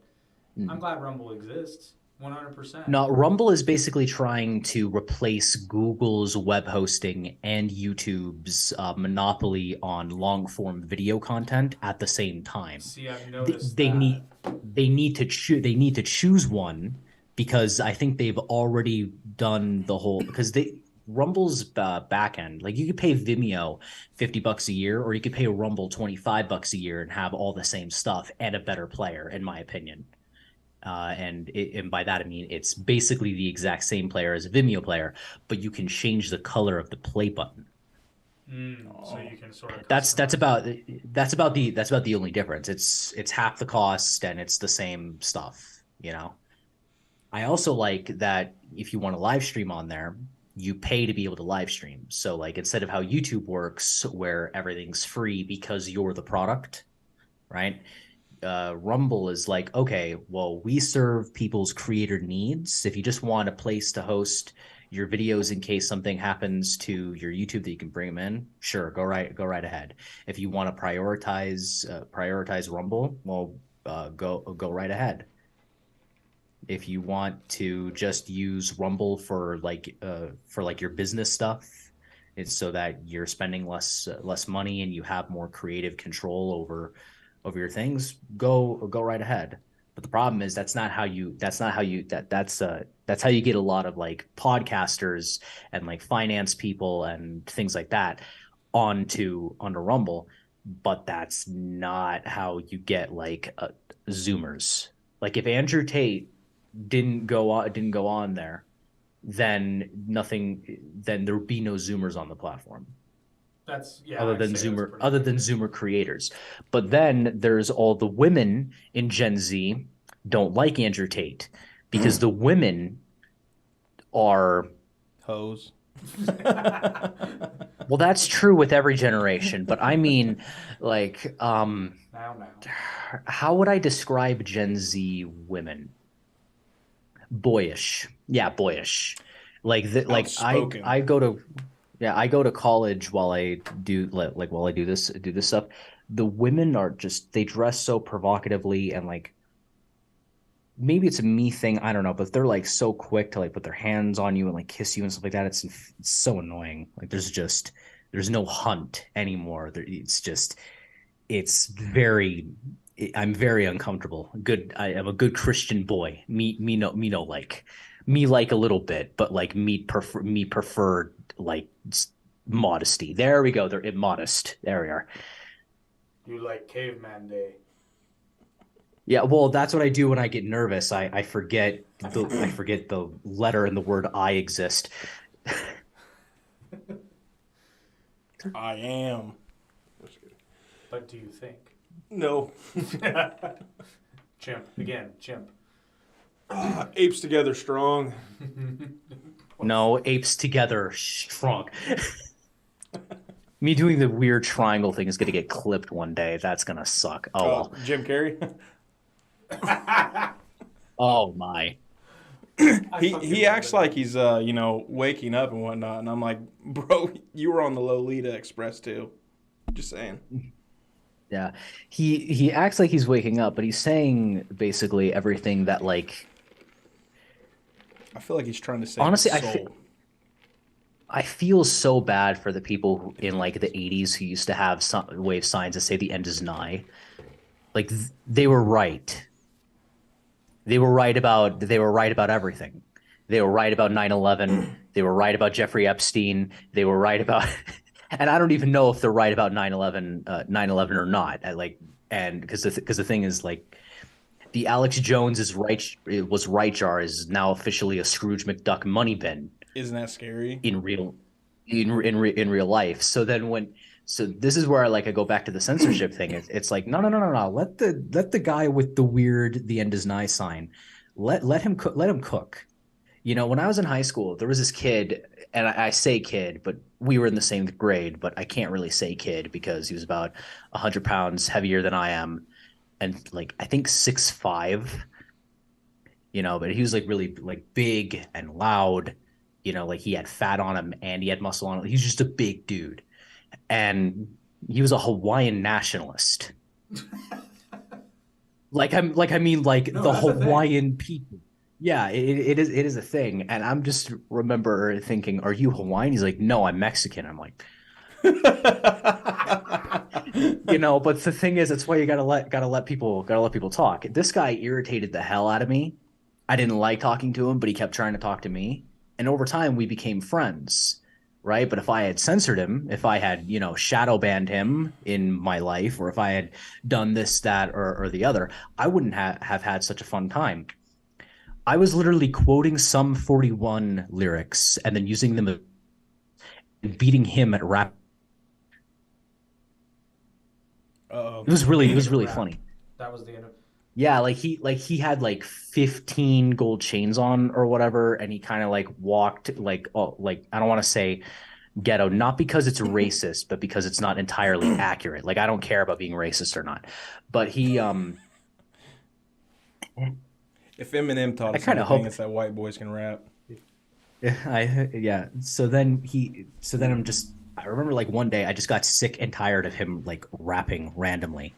I'm glad Rumble exists. 100%. No, Rumble is basically trying to replace Google's web hosting and YouTube's monopoly on long-form video content at the same time. See, I've noticed they need to choose one, because I think they've already done the whole, because Rumble's back end, like you could pay Vimeo $50 a year, or you could pay Rumble $25 a year and have all the same stuff and a better player, in my opinion. And by that I mean it's basically the exact same player as a Vimeo player, but you can change the color of the play button. So you can sort of that's about the only difference. It's half the cost and it's the same stuff. I also like that if you want to live stream on there, you pay to be able to live stream. So like instead of how YouTube works, where everything's free because you're the product, right? Rumble is like, okay, well, we serve people's creator needs. If you just want a place to host your videos in case something happens to your YouTube that you can bring them in, sure, go right ahead. If you want to prioritize Rumble, well, go right ahead. If you want to just use Rumble for your business stuff, it's so that you're spending less money and you have more creative control over your things, go right ahead. But the problem is that's how you that's how you get a lot of like podcasters and like finance people and things like that onto Rumble. But that's not how you get like Zoomers. Like if Andrew Tate didn't go on there, then there would be no Zoomers on the platform That's yeah. I'd say that's pretty other than Zoomer creators. But then there's all the women in Gen Z don't like Andrew Tate because the women are Hoes. well, that's true with every generation, but I mean like now. how would I describe Gen Z women? Boyish. Yeah, boyish. Outspoken. I go to I go to college while I do while I do this stuff. The women are just they dress so provocatively and like maybe it's a me thing, I don't know, but they're like so quick to like put their hands on you and like kiss you and stuff like that. It's so annoying. Like there's no hunt anymore. It's very I'm very uncomfortable. I am a good Christian boy. Me like a little bit, but like me prefer like modesty. There we go. They're modest. There we are. You like caveman day. Yeah, well, that's what I do when I get nervous. I forget the letter in the word I exist. I am. But do you think? No. Chimp. Again, chimp. Apes together strong. No, apes together strong. Me doing the weird triangle thing is going to get clipped one day. That's going to suck. Oh, well. Jim Carrey. Oh, my. He acts like he's waking up and whatnot, and I'm like, bro, you were on the Lolita Express too. Just saying. Yeah, he acts like he's waking up, but he's saying basically everything that like. I feel like he's trying to say. Honestly, his soul. I feel so bad for the people in like the 80s who used to have wave signs that say the end is nigh. Like they were right. They were right about everything. They were right about 9/11. They were right about Jeffrey Epstein. They were right about and I don't even know if they're right about 9/11 or not. Because the thing is like the Alex Jones was right jar is now officially a Scrooge McDuck money bin. Isn't that scary? In real life. So this is where I go back to the censorship thing. It's like no. Let the guy with the weird the end is nigh sign. Let him cook. You know, when I was in high school, there was this kid, and I say kid, but we were in the same grade, but I can't really say kid because he was about 100 pounds heavier than I am, and like I think 6'5". You know, but he was like really like big and loud. You know, like he had fat on him and he had muscle on him. He was just a big dude. And he was a Hawaiian nationalist. The Hawaiian people. Yeah, it is a thing. And I'm just remember thinking, are you Hawaiian? He's like, no, I'm Mexican. I'm like, you know, but the thing is, that's why you gotta let people talk. This guy irritated the hell out of me. I didn't like talking to him, but he kept trying to talk to me. And over time, we became friends, right? But if I had censored him, if I had, shadow banned him in my life, or if I had done this, that, or the other, I wouldn't have had such a fun time. I was literally quoting Sum 41 lyrics and then using them and beating him at rap. Uh-oh. It was really funny. That was the end of. Yeah, he had like 15 gold chains on or whatever, and he kind of like walked I don't want to say ghetto, not because it's racist, but because it's not entirely accurate. Like I don't care about being racist or not, but he If Eminem taught us anything, it's that white boys can rap. Yeah. So then I remember like one day I just got sick and tired of him like rapping randomly.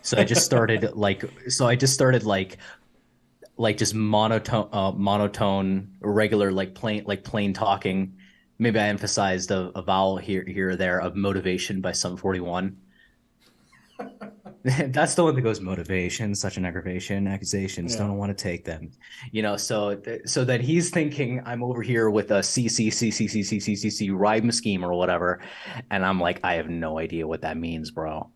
So I just started just monotone, regular, plain talking. Maybe I emphasized a vowel here or there of motivation by Sum 41. That's the one that goes motivation, such an aggravation, accusations, Yeah. don't want to take them. So that he's thinking I'm over here with a C rhyme scheme or whatever. And I'm like, I have no idea what that means, bro.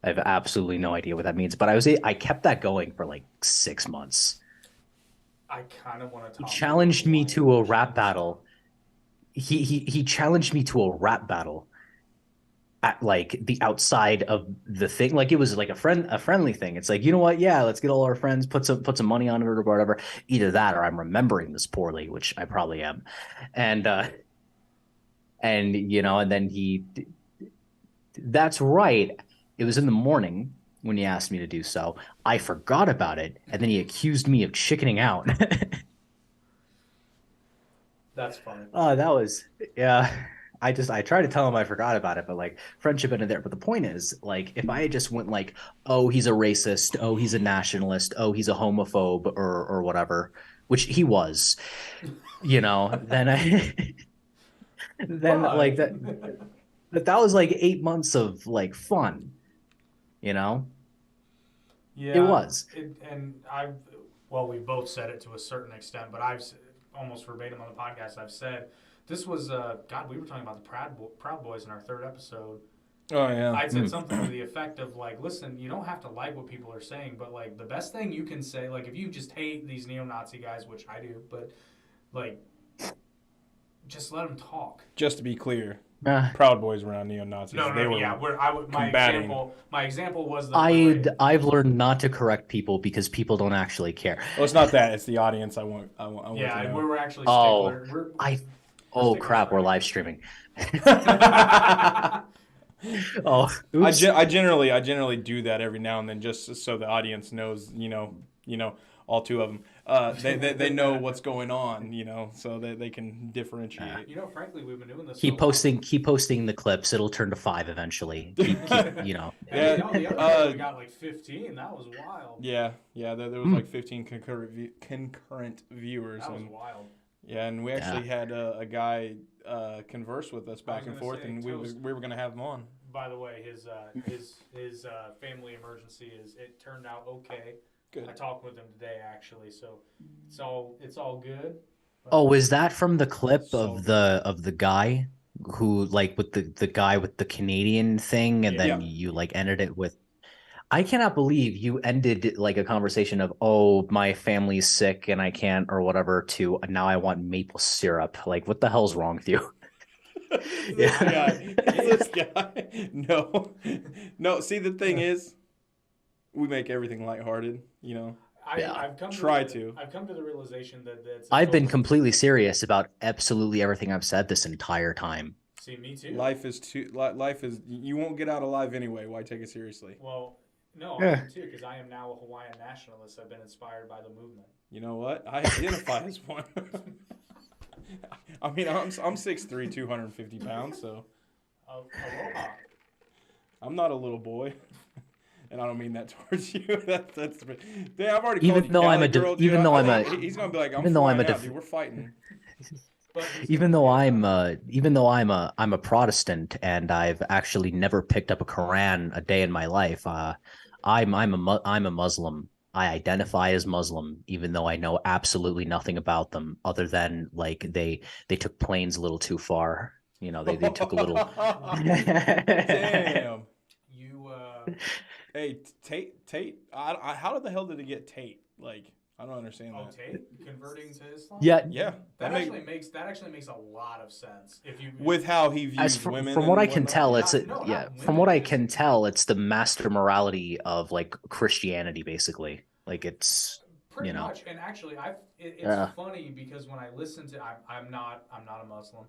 I have absolutely no idea what that means. But I kept that going for like 6 months. I kind of want to He talk about challenged me Hawaiian to a rap nationalism. battle. He challenged me to a rap battle at like the outside of the thing. Like it was like a friendly thing. It's like, you know what? Yeah, let's get all our friends, put some money on it or whatever. Either that or I'm remembering this poorly, which I probably am. And and then that's right. It was in the morning when he asked me to do so. I forgot about it, and then he accused me of chickening out. That's funny. Oh, that was yeah. I tried to tell him I forgot about it, but like friendship ended there. But the point is, like, if I just went like, oh, he's a racist, oh, he's a nationalist, oh, he's a homophobe, or whatever, which he was, then I then like But that was like 8 months of like fun, you know? It yeah, was. and I've well, we both said it to a certain extent, but almost verbatim on the podcast. I've said this was God. We were talking about the Proud Boys in our third episode. Oh yeah. I'd said something to the effect of like, listen, you don't have to like what people are saying, but like the best thing you can say, like if you just hate these neo-Nazi guys, which I do, but like just let them talk. Just to be clear, Uh, Proud Boys were not neo-Nazis. No, They no, were yeah. combating. My example was the I've learned not to correct people because people don't actually care. Well, it's not that. It's the audience. I want to yeah, know. we're actually Oh, stickler. We're oh stickler crap, for we're it. live streaming. Oh, oops. I generally do that every now and then, just so the audience knows. All two of them. They know what's going on. So they can differentiate. Frankly, we've been doing this. Keep posting the clips. It'll turn to 5 eventually. Keep. Yeah, Yeah, the other day we got like 15. That was wild. Yeah. There was like 15 concurrent viewers. That was and wild. Yeah, and we actually had a guy converse with us back and forth, say, and we were gonna have him on. By the way, his family emergency it turned out okay. Good. I talked with him today actually, so it's all good. Oh, is that from the clip So of the guy who like with the guy with the Canadian thing, and then Yeah. you like ended it with? I cannot believe you ended like a conversation of, oh, my family's sick and I can't or whatever, to now I want maple syrup. Like, what the hell's wrong with you? This guy. No. See, the thing is, we make everything lighthearted. I've come I've come to the realization that I've been completely serious about absolutely everything I've said this entire time. See, me too. Life is you won't get out alive anyway. Why take it seriously? Well, no, I am too, because I am now a Hawaiian nationalist. I've been inspired by the movement. You know what? I identify as one. I mean, I'm 6'3", 250 pounds, so Aloha. I'm not a little boy. And I don't mean that towards you. That's. Damn, I've already Even called though you I'm Cali a girl, dude. even though I'm a He's gonna be like, even though I'm a dude, we're fighting. But even though I'm a Protestant and I've actually never picked up a Quran a day in my life. I'm a Muslim. I identify as Muslim, even though I know absolutely nothing about them, other than like they took planes a little too far. They took a little. Damn. you Hey, Tate. How the hell did it get Tate? Like, I don't understand that. Tate converting to Islam? Yeah, Yeah, That actually makes a lot of sense. If you with how he views women. From what I can whatnot. tell, it's Not from women, what I just- can tell, it's the master morality of like Christianity, basically. Like it's pretty much. And actually, it's Yeah. funny because when I listen to I'm not a Muslim,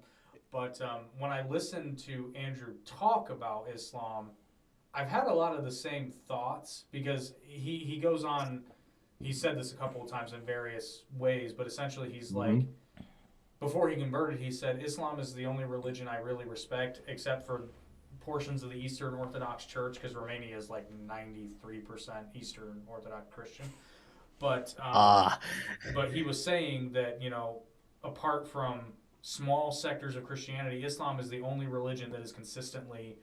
but when I listen to Andrew talk about Islam, I've had a lot of the same thoughts because he goes on. He said this a couple of times in various ways, but essentially he's like, before he converted, he said, Islam is the only religion I really respect, except for portions of the Eastern Orthodox Church, because Romania is like 93% Eastern Orthodox Christian. But but he was saying that, apart from small sectors of Christianity, Islam is the only religion that is consistently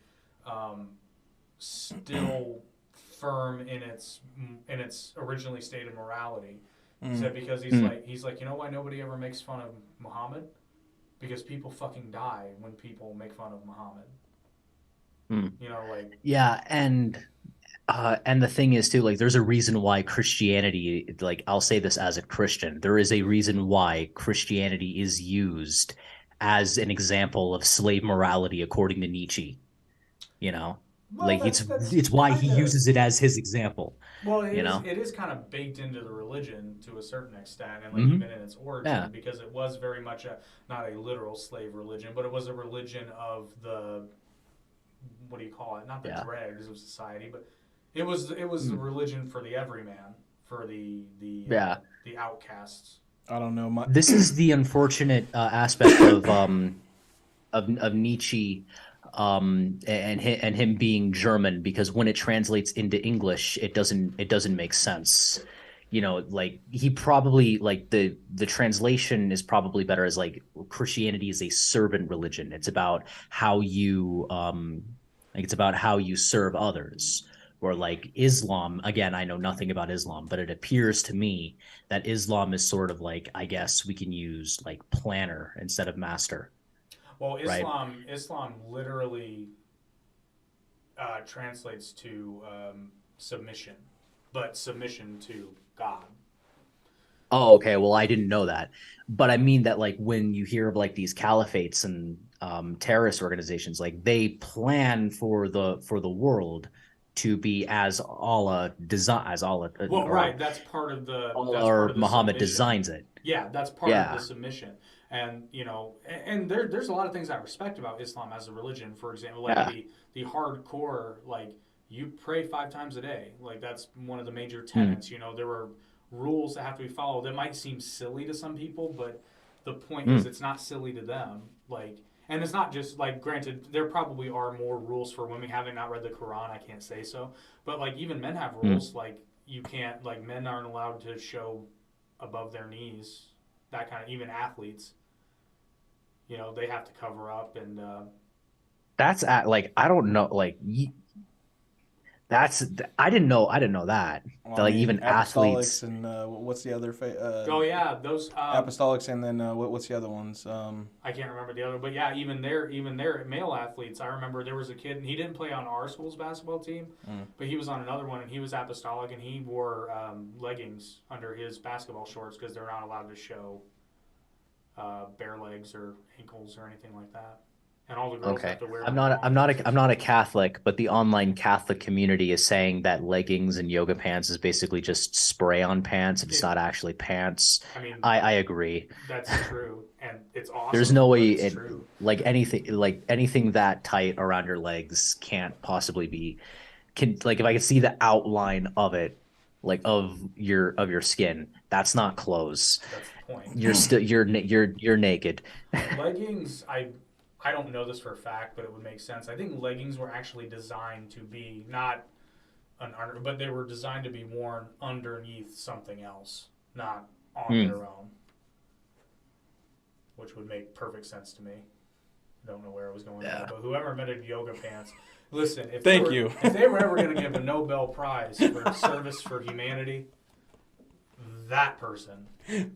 still firm in its originally stated morality. He Mm. said because he's like, you know why nobody ever makes fun of Muhammad? Because people fucking die when people make fun of Muhammad. You know, like Yeah, and the thing is too, like there's a reason why Christianity, like I'll say this as a Christian, there is a reason why Christianity is used as an example of slave morality according to Nietzsche. You know, well, like that's it's why he kind of uses it as his example. well, You know, it is kind of baked into the religion to a certain extent, and like hmm even in its origin, yeah, because it was very much not a literal slave religion, but it was a religion of the what do you call it? Not the yeah. dregs of society, but it was the Mm. religion for the everyman, for Yeah. the outcasts. I don't know. This is the unfortunate aspect of Nietzsche and him being German, because when it translates into English, it doesn't make sense. You know, like he probably like the translation is probably better as like Christianity is a servant religion. It's about how you like it's about how you serve others. Or like Islam, again, I know nothing about Islam, but it appears to me that Islam is sort of like, I guess we can use like planner instead of master, Well, right? Islam literally translates to submission, but submission to God. Oh, okay. Well, I didn't know that. But I mean that like when you hear of like these caliphates and terrorist organizations, like they plan for the world to be as Allah design as Allah Well, or right. That's part Allah of the Muhammad submission. designs it. Yeah, that's part of the Yeah. submission. And you know, and there's a lot of things I respect about Islam as a religion. For example, like Yeah. the hardcore, like you pray 5 times a day. Like that's one of the major Hmm. tenets. You know, there are rules that have to be followed. That might seem silly to some people, but the point is, Hmm. it's not silly to them. Like, and it's not just like, granted, there probably are more rules for women. Having not read the Quran, I can't say so. But like, even men have Hmm. rules. Like, you can't, like, men aren't allowed to show above their knees. That kind of, even athletes, you know, they have to cover up. And That's at like I don't know like that's I didn't know that. Well, I That like mean, even apostolics athletes. and what's the other? oh yeah, those Apostolics and then what's the other ones? I can't remember the other, but yeah, even their male athletes. I remember there was a kid, and he didn't play on our school's basketball team, but he was on another one, and he was apostolic, and he wore leggings under his basketball shorts because they're not allowed to show bare legs or ankles or anything like that. And all the girls Okay. have to wear I'm like not I'm long not dresses. a I'm not a Catholic, but the online Catholic community is saying that leggings and yoga pants is basically just spray on pants. It's It, not actually pants. I mean, I agree. that's true, and it's There's awesome, no but way it's it true. like anything that tight around your legs can't possibly be can like if I could see the outline of it, like of your skin, that's not clothes. That's the point. You're still you're naked. Leggings, I don't know this for a fact, but it would make sense. I think leggings were actually designed to be not an under, but they were designed to be worn underneath something else, not on Hmm. their own, which would make perfect sense to me. I don't know where I was going with Yeah. that, but whoever invented yoga pants, listen, Thank you. if they were ever going to give a Nobel Prize for service for humanity, that person.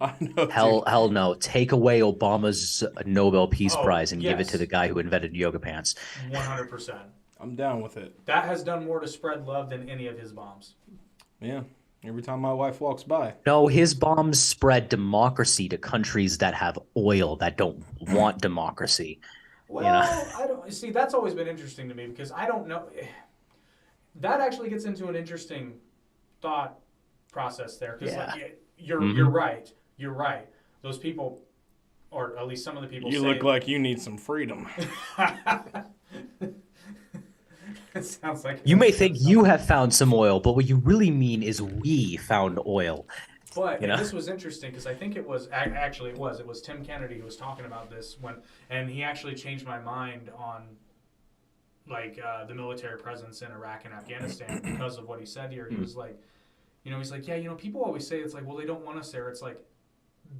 I know, Hell no. Take away Obama's Nobel Peace Oh Prize and give it to the yes, guy who invented yoga pants. 100%. I'm down with it. That has done more to spread love than any of his bombs. Yeah. Every time my wife walks by. No, his bombs spread democracy to countries that have oil that don't want democracy. You know? Well, I don't see. That's always been interesting to me because I don't know. That actually gets into an interesting thought process there because Yeah. like you're Hmm. right. You're right. Those people, or at least some of the people, You say, look like you need some freedom. It sounds like You may think you have found some oil, but what you really mean is we found oil. But You know? this was interesting because I think it was actually it was Tim Kennedy who was talking about this and he actually changed my mind on like the military presence in Iraq and Afghanistan because of what he said here. He was like, you know, he's like, yeah, you know, people always say it's like, well, they don't want us there. It's like,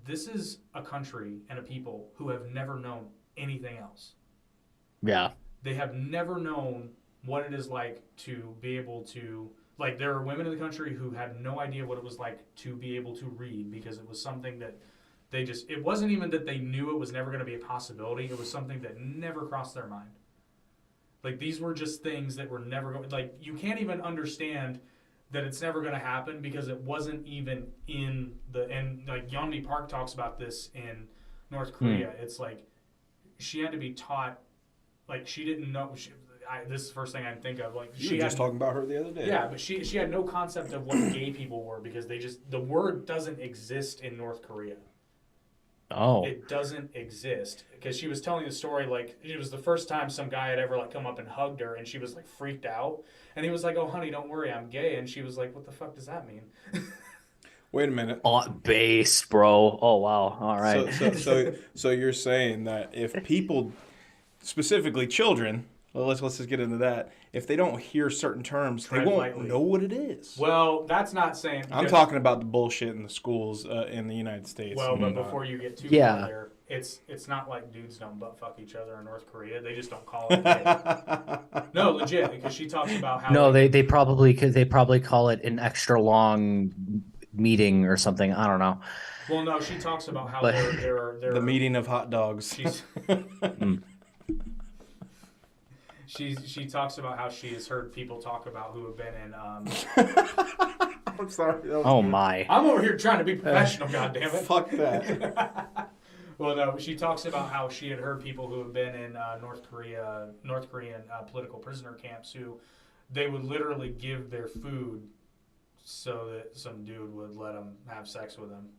this is a country and a people who have never known anything else. Yeah. They have never known what it is like to be able to Like, there are women in the country who had no idea what it was like to be able to read because it was something that they just, it wasn't even that they knew it was never going to be a possibility. It was something that never crossed their mind. Like, these were just things that were never going, like, you can't even understand that it's never going to happen because it wasn't even in the, and like Yeonmi Park talks about this in North Korea. It's like, she had to be taught, like, she didn't know, this is the first thing I think of. Like, You were just talking about her the other day. Yeah, but she had no concept of what gay people were because the word doesn't exist in North Korea. Oh. It doesn't exist because she was telling the story like it was the first time some guy had ever like come up and hugged her and she was like freaked out and he was like, "Oh honey, don't worry, I'm gay," and she was like, "What the fuck does that mean?" Wait a minute. Base, bro. Oh wow. All right. So you're saying that if people, specifically children, well, let's just get into that. If they don't hear certain terms, they won't know what it is. Well, that's not saying. I'm talking about the bullshit in the schools in the United States. Well, but before you get too far there, it's not like dudes don't butt fuck each other in North Korea. They just don't call it gay. No, legit, because she talks about how. No, they probably call it an extra long meeting or something. I don't know. Well, no, she talks about how they're the meeting of hot dogs. She talks about how she has heard people talk about who have been in. I'm sorry. Oh my! I'm over here trying to be professional. Goddammit. Fuck that. Well, no, she talks about how she had heard people who have been in North Korean political prisoner camps who they would literally give their food so that some dude would let them have sex with them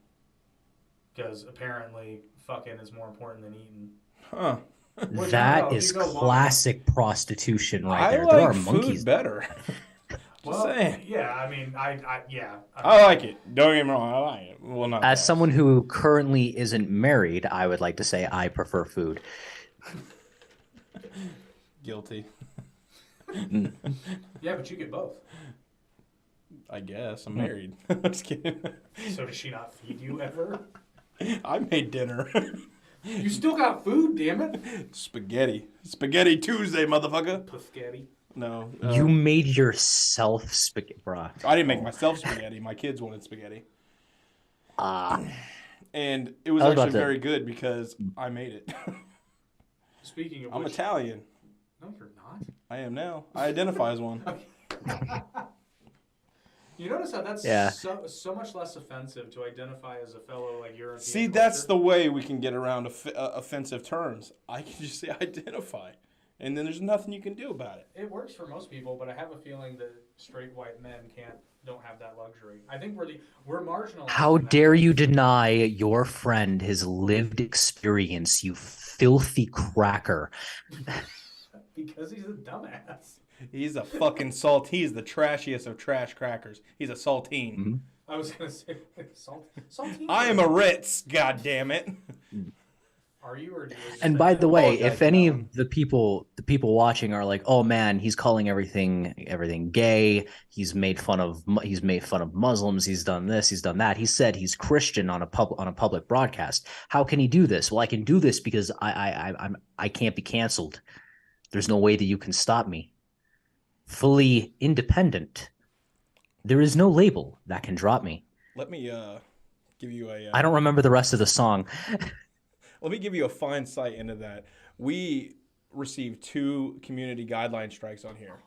because apparently fucking is more important than eating. Huh. That is classic prostitution right there. There are food monkeys better. Well, saying. Yeah, I mean, I like it. Don't get me wrong, I like it. Well, not as someone who currently isn't married, I would like to say I prefer food. Guilty. Yeah, but you get both. I guess I'm married. I'm just kidding. So does she not feed you ever? I made dinner. You still got food, damn it. Spaghetti Tuesday, motherfucker. Spaghetti. No. You made yourself spaghetti, bruh. I didn't make myself spaghetti. My kids wanted spaghetti. And it was actually very good because I made it. Speaking of I'm Italian. No, you're not. I am now. I identify as one. You notice how that's so much less offensive to identify as a fellow like European. See, that's the way we can get around offensive terms. I can just say identify, and then there's nothing you can do about it. It works for most people, but I have a feeling that straight white men don't have that luxury. I think we're marginalized. How dare you deny your friend his lived experience, you filthy cracker? Because he's a dumbass. He's a fucking salt. He's the trashiest of trash crackers. He's a saltine. Mm-hmm. I was gonna say saltine. I am a Ritz. God damn it. Are you or? And by the way, if any of the people watching are like, "Oh man, he's calling everything gay. He's made fun of Muslims. He's done this. He's done that." He said he's Christian on a public broadcast. How can he do this? Well, I can do this because I can't be canceled. There's no way that you can stop me. Fully independent. There is no label that can drop me. Let me give you a... I don't remember the rest of the song. Let me give you a fine sight into that. We received 2 community guideline strikes on here.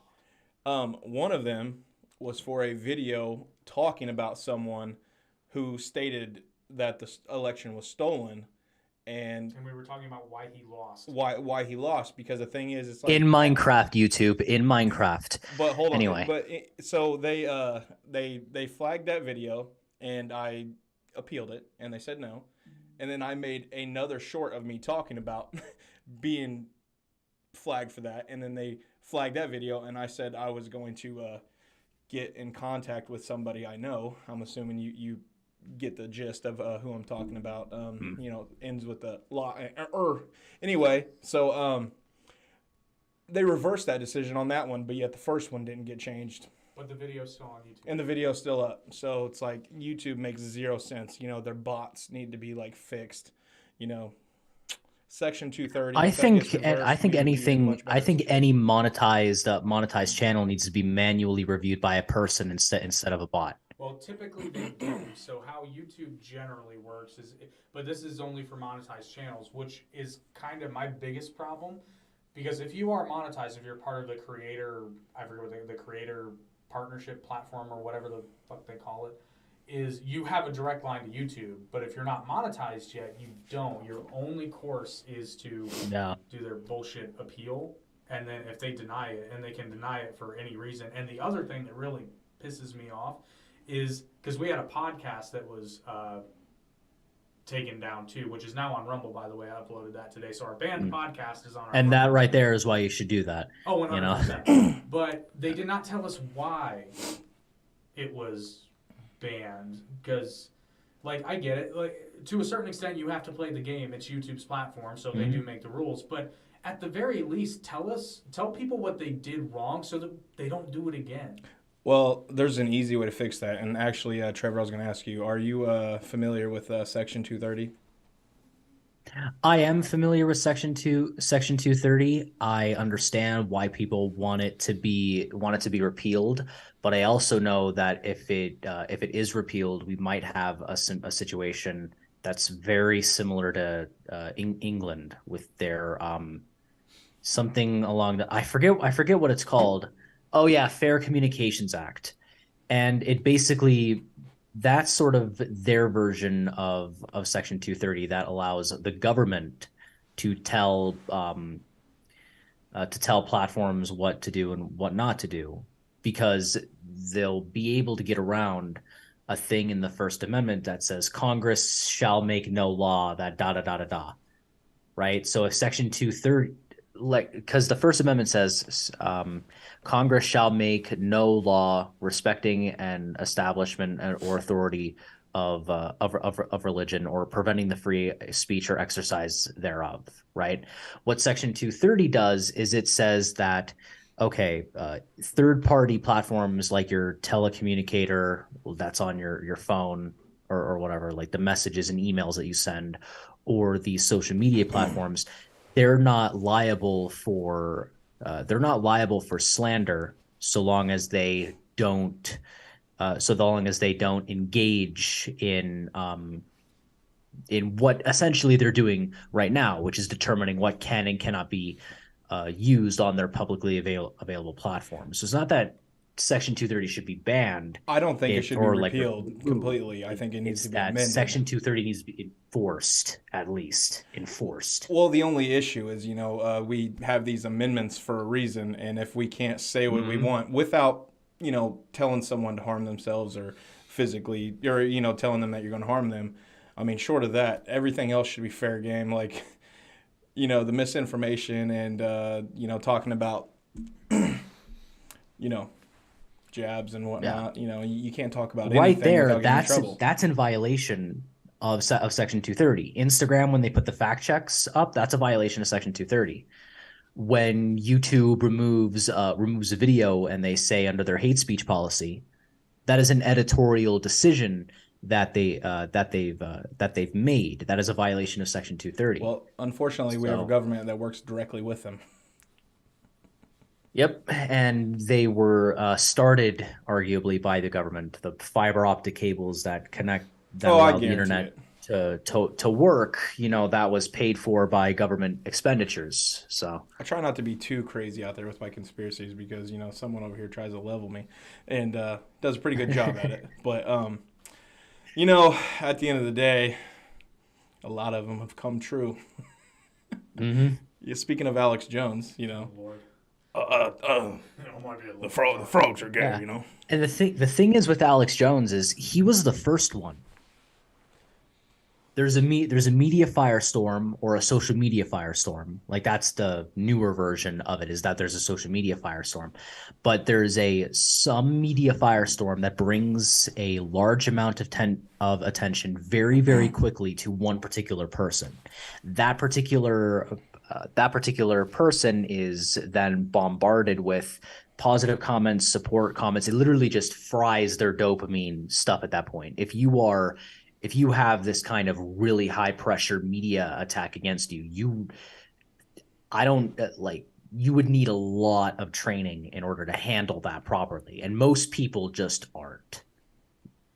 One of them was for a video talking about someone who stated that the election was stolen. And we were talking about why he lost. Why he lost? Because the thing is, it's like in Minecraft, YouTube, in Minecraft. But hold on. Anyway, so they flagged that video, and I appealed it, and they said no. And then I made another short of me talking about being flagged for that, and then they flagged that video, and I said I was going to get in contact with somebody I know. I'm assuming you get the gist of who I'm talking about. Ends with the law. Anyway, so they reversed that decision on that one, but yet the first one didn't get changed. But the video's still on YouTube. And the video's still up. So it's like YouTube makes 0 sense. Their bots need to be like fixed. Section 230. I if that gets think, and I reversed, think we would be in anything, much I better think situation. any monetized channel needs to be manually reviewed by a person instead of a bot. Well, typically they do. So how YouTube generally works is, but this is only for monetized channels, which is kind of my biggest problem. Because if you are monetized, if you're part of the creator, I forget what the creator partnership platform or whatever the fuck they call it, is you have a direct line to YouTube. But if you're not monetized yet, you don't. Your only course is to Yeah. do their bullshit appeal. And then if they deny it, and they can deny it for any reason. And the other thing that really pisses me off is because we had a podcast that was taken down too, which is now on Rumble, by the way. I uploaded that today. So our band podcast is on our And Rumble that right channel. there is why you should do that. Oh, You know? 100%. But they did not tell us why it was banned. Because, like, I get it. Like, to a certain extent, you have to play the game. It's YouTube's platform, so they do make the rules. But at the very least, tell people what they did wrong so that they don't do it again. Well, there's an easy way to fix that. And actually, Trevor, I was going to ask you, are you familiar with Section 230? I am familiar with Section 230. I understand why people want it to be repealed, but I also know that if it is repealed, we might have a situation that's very similar to England with their something along the I forget what it's called. Oh yeah, Fair Communications Act. And it basically, that's sort of their version of Section 230 that allows the government to tell platforms what to do and what not to do, because they'll be able to get around a thing in the First Amendment that says Congress shall make no law that da da da da da. Right? So if Section 230, like, because the First Amendment says Congress shall make no law respecting an establishment or authority of religion or preventing the free speech or exercise thereof. Right. What Section 230 does is it says that, okay, third-party platforms like your telecommunicator that's on your phone or whatever, like the messages and emails that you send, or the social media platforms, they're not liable for slander so long as they don't engage in what essentially they're doing right now, which is determining what can and cannot be used on their publicly available platforms. So it's not that Section 230 should be banned. I don't think it should be repealed completely. I think it needs to be amended. Section 230 needs to be enforced, at least enforced. Well, the only issue is, we have these amendments for a reason, and if we can't say what we want without, telling someone to harm themselves or physically, or, telling them that you're going to harm them, I mean, short of that, everything else should be fair game. Like, the misinformation and, talking about, jabs and whatnot. Yeah. You can't talk about anything right there. Without getting in trouble. That's in violation of Section 230. Instagram, when they put the fact checks up, that's a violation of Section 230. When YouTube removes a video and they say under their hate speech policy, that is an editorial decision that they've made. That is a violation of Section 230. Well, unfortunately, we have a government that works directly with them. Yep, and they were started arguably by the government. The fiber optic cables that allow the internet to work, that was paid for by government expenditures. So I try not to be too crazy out there with my conspiracies because someone over here tries to level me and does a pretty good job at it. But at the end of the day, a lot of them have come true. Speaking of Alex Jones, Lord. the frogs are gay, And the thing is with Alex Jones is he was the first one. There's a media firestorm or a social media firestorm. Like, that's the newer version of it, is that there's a social media firestorm. But there's some media firestorm that brings a large amount of attention very, very quickly to one particular person. That particular person is then bombarded with positive comments, support comments. It literally just fries their dopamine stuff at that point. If you are if you have this kind of really high pressure media attack against you, I don't like, you would need a lot of training in order to handle that properly. And most people just aren't.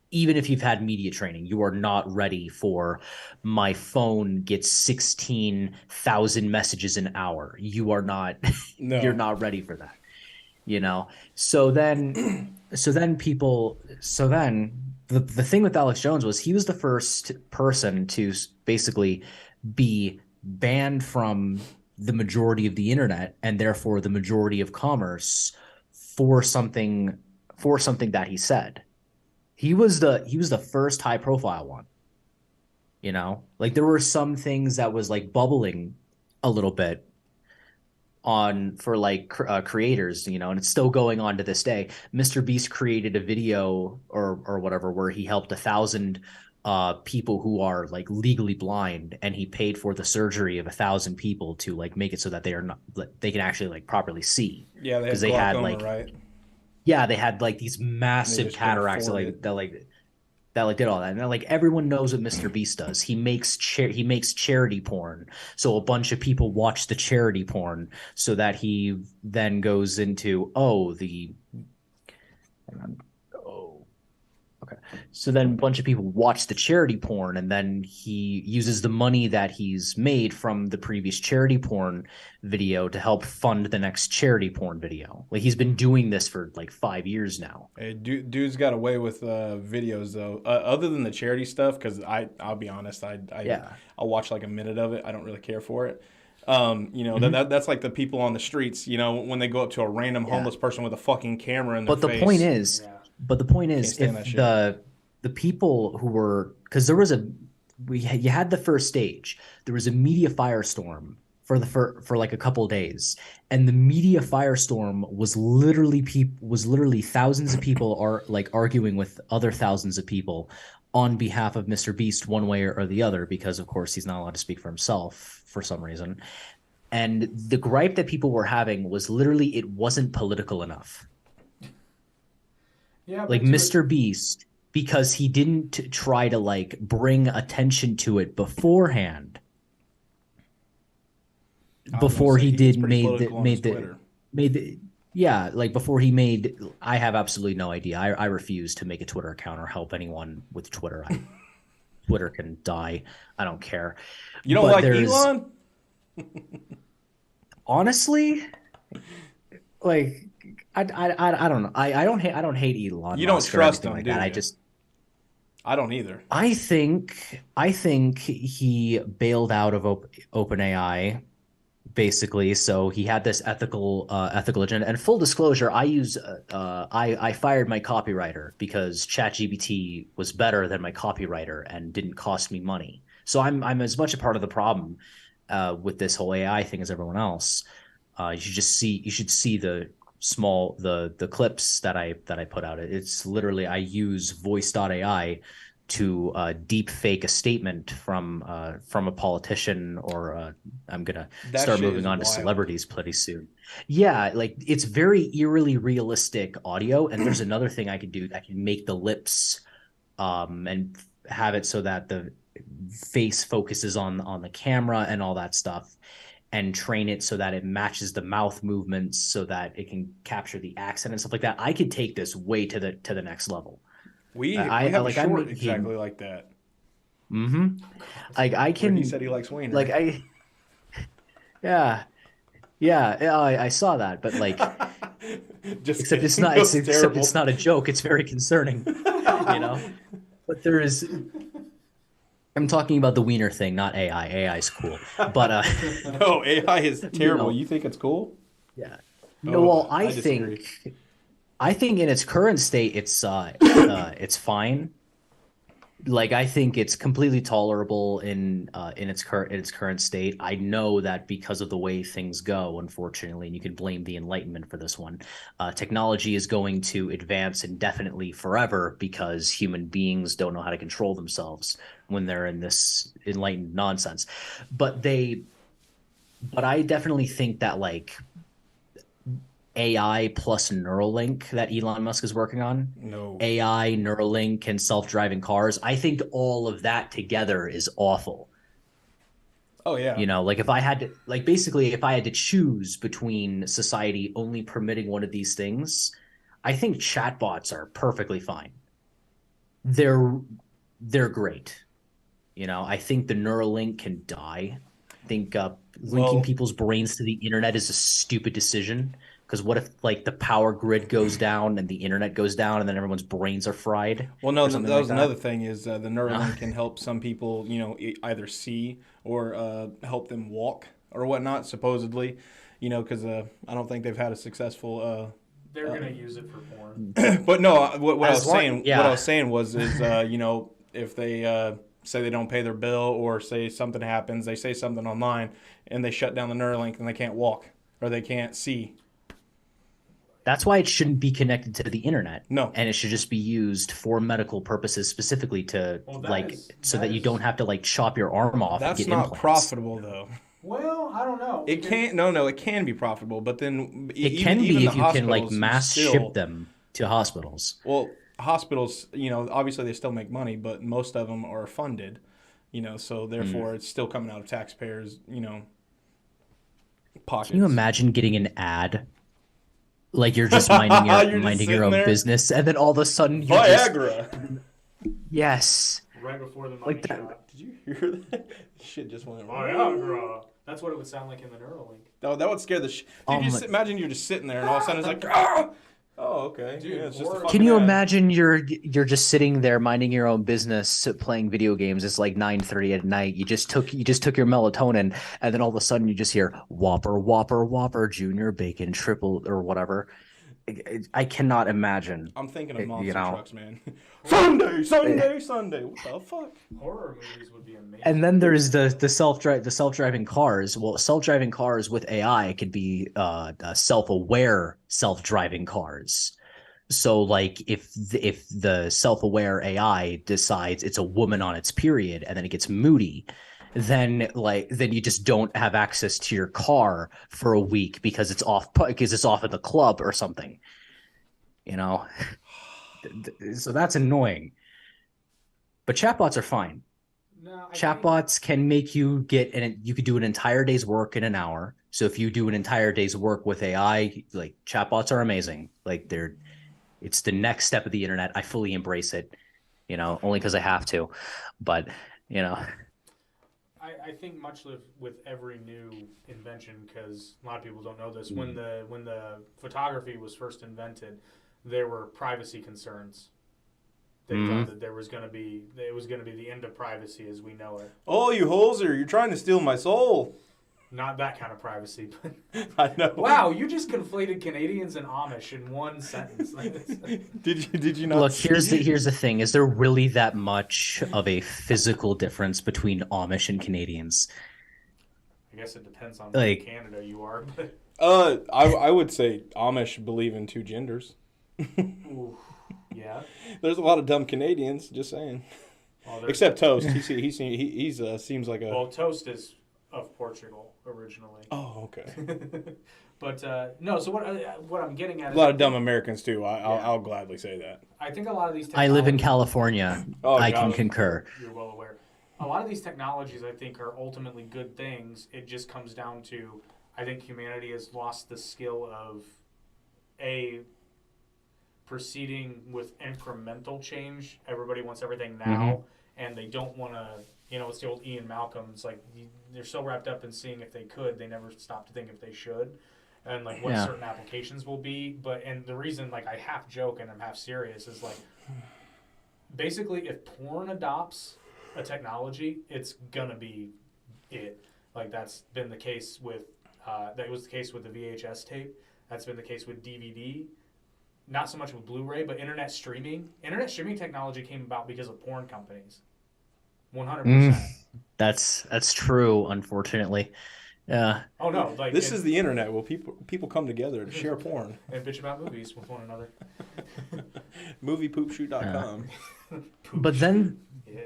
Even if you've had media training, you are not ready for my phone gets 16,000 messages an hour. You are not, No. you're not ready for that, you know? So then the thing with Alex Jones was he was the first person to basically be banned from the majority of the internet and therefore the majority of commerce for something that he said. He was the first high profile one, you know, like there were some things that was like bubbling a little bit on for like creators, you know, and it's still going on to this day. Mr. Beast created a video or whatever where he helped 1,000 people who are like legally blind, and he paid for the surgery of 1,000 people to like make it so that they can actually like properly see. Yeah, because they had glaucoma, like right? Yeah, they had like these massive cataracts that did all that. And like everyone knows what Mr. Beast does. He makes charity porn. So a bunch of people watch the charity porn so that he then goes into okay. So then a bunch of people watch the charity porn, and then he uses the money that he's made from the previous charity porn video to help fund the next charity porn video. Like he's been doing this for like 5 years now. Hey, dude's got away with videos though. Other than the charity stuff, because I'll be honest, I'll watch like a minute of it. I don't really care for it. You know, that's like the people on the streets. You know, when they go up to a random homeless person with a fucking camera in their face. But the point is, if the people who were, because there was you had the first stage, there was a media firestorm for like a couple of days, and the media firestorm was literally thousands of people are like arguing with other thousands of people on behalf of Mr. Beast one way or the other, because of course he's not allowed to speak for himself for some reason. And the gripe that people were having was literally it wasn't political enough. Yeah, like Mr. Beast, because he didn't try to like bring attention to it beforehand. Before he I have absolutely no idea. I refuse to make a Twitter account or help anyone with Twitter. Twitter can die. I don't care. You don't like Elon? Honestly, like I don't know. I don't hate Elon. You don't trust him, like do that. You? I don't either. I think he bailed out of OpenAI, basically. So he had this ethical agenda. And full disclosure, I fired my copywriter because ChatGPT was better than my copywriter and didn't cost me money. So I'm as much a part of the problem with this whole AI thing as everyone else. You should see the clips that I put out. It's literally, I use voice.ai to deep fake a statement from a politician, or I'm gonna start moving on to celebrities pretty soon. Yeah, like it's very eerily realistic audio. And there's another thing I can do. I can make the lips and have it so that the face focuses on the camera and all that stuff, and train it so that it matches the mouth movements so that it can capture the accent and stuff like that. I could take this way to the next level. We have a short exactly like that. Mm-hmm. Like I can. He said he likes wiener. Like yeah, I saw that, but like, except it's not a joke. It's very concerning, you know. But there is. I'm talking about the wiener thing, not AI. AI is cool, but no, AI is terrible. You think it's cool? Yeah. No, well, I think in its current state, it's fine. Like I think it's completely tolerable in its current state. I know that because of the way things go, unfortunately, and you can blame the Enlightenment for this one. Technology is going to advance indefinitely forever because human beings don't know how to control themselves when they're in this enlightened nonsense. But I definitely think that like AI plus Neuralink that Elon Musk is working on. No. AI, Neuralink, and self-driving cars. I think all of that together is awful. Oh yeah. You know, like if I had to, like basically, if I had to choose between society only permitting one of these things, I think chatbots are perfectly fine. They're they're great. You know, I think the Neuralink can die. I think linking Well, people's brains to the internet is a stupid decision. Because what if like the power grid goes down and the internet goes down and then everyone's brains are fried well, no, or something that like was that? another thing is the No. Neuralink can help some people, either see or help them walk or whatnot, supposedly, because I don't think they've had a successful. They're gonna use it for porn. But no, what I As was long, saying, what I yeah, was saying was, is if they say they don't pay their bill or say something happens, they say something online and they shut down the Neuralink and they can't walk or they can't see. that's why it shouldn't be connected to the internet, No, and it should just be used for medical purposes, specifically to Well, like so that you don't have to like chop your arm off and that's get not implants. profitable though. well, I don't know. It can't. No, it can be profitable, but then It even can be the if you can like hospitals, you mass ship still them to hospitals. well, hospitals, obviously they still make money, but most of them are funded, so Mm. therefore it's still coming out of taxpayers, Can you pockets. imagine getting an ad like you're just minding your You're just minding your sitting own there, business, and then all of a sudden you're just Viagra. yes, right before the money like that. shot. Did you hear that? Shit just went. Viagra. That's what it would sound like in the Neuralink. No, that would scare the shit. Oh Dude, my- imagine you're just sitting there and all of a sudden it's like, ah! Oh, okay. Dude, Yeah, it's just a or- fucking Can you ad. imagine you're just sitting there minding your own business, playing video games? It's like 9:30 at night. You just took your melatonin, and then all of a sudden you just hear Whopper, Whopper, Whopper, Junior, Bacon, Triple, or whatever. I cannot imagine. I'm thinking of You monster know. trucks, man. Sunday, Sunday, Sunday. What the fuck? Horror movies would be amazing. And then there's the self-driving cars. Well, self-driving cars with AI could be self-aware self-driving cars. So like if the self-aware AI decides it's a woman on its period and then it gets moody, then you just don't have access to your car for a week because it's off at the club or something. You know. So that's annoying. But chatbots are fine. No, I think, Chatbots can make you you could do an entire day's work in an hour. So if you do an entire day's work with AI, like chatbots are amazing. Like it's the next step of the internet. I fully embrace it, only because I have to. But, you know, I think much with every new invention, because a lot of people don't know this. When the photography was first invented, there were privacy concerns. They thought that it was going to be the end of privacy as we know it. Oh, you hoser! You're trying to steal my soul. Not that kind of privacy, but I know. wow, you just conflated Canadians and Amish in one sentence. Did you not? look, here's the thing. Is there really that much of a physical difference between Amish and Canadians? I guess it depends on Like- what Canada you are, but I would say Amish believe in two genders. ooh, yeah. There's a lot of dumb Canadians. Just saying. Well, there's- Except Toast. He seems like a. well, Toast is of Portugal originally. Oh, okay. But no, so what I'm getting at A is lot of dumb Americans too. Yeah. I'll gladly say that. I think a lot of these I live in technologies- California. Oh, I God. can concur. You're well aware. A lot of these technologies, I think, are ultimately good things. It just comes down to, I think humanity has lost the skill of, proceeding with incremental change. Everybody wants everything now, and they don't want to, it's the old Ian Malcolm. It's like, they're so wrapped up in seeing if they could, they never stop to think if they should. And like what Yeah. certain applications will be. And the reason, like, I half joke and I'm half serious is like, basically, if porn adopts a technology, it's gonna be it. Like that's been the case with that was the case with the VHS tape. That's been the case with DVD. Not so much with Blu-ray, but internet streaming. Internet streaming technology came about because of porn companies. 100%. That's true, unfortunately. Yeah. Oh no, like This is the internet. Well, people come together to share porn. and bitch about movies with one another. Moviepoopshoot.com. But then Yeah.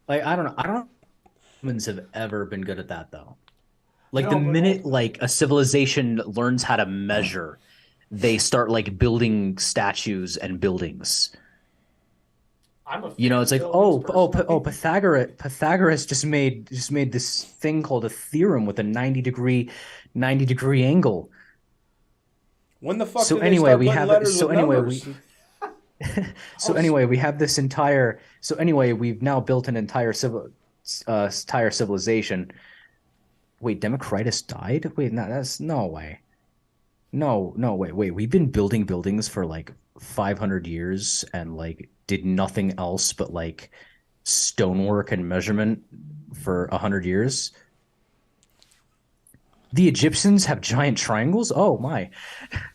like I don't know. Humans have ever been good at that though. Like the No, but minute ultimately, like a civilization learns how to measure, they start like building statues and buildings. I'm a You know, fan it's of like, buildings personally. Pythagoras just made this thing called a theorem with a 90 degree angle. When the fuck So did they anyway, start we putting have letters so with anyway numbers? we Oh, so anyway we have this entire so anyway we've now built an entire civilization. Wait, Democritus died? Wait, no, that's no way. No, wait. We've been building buildings for like 500 years and like did nothing else but like stonework and measurement for 100 years. The Egyptians have giant triangles. Oh my.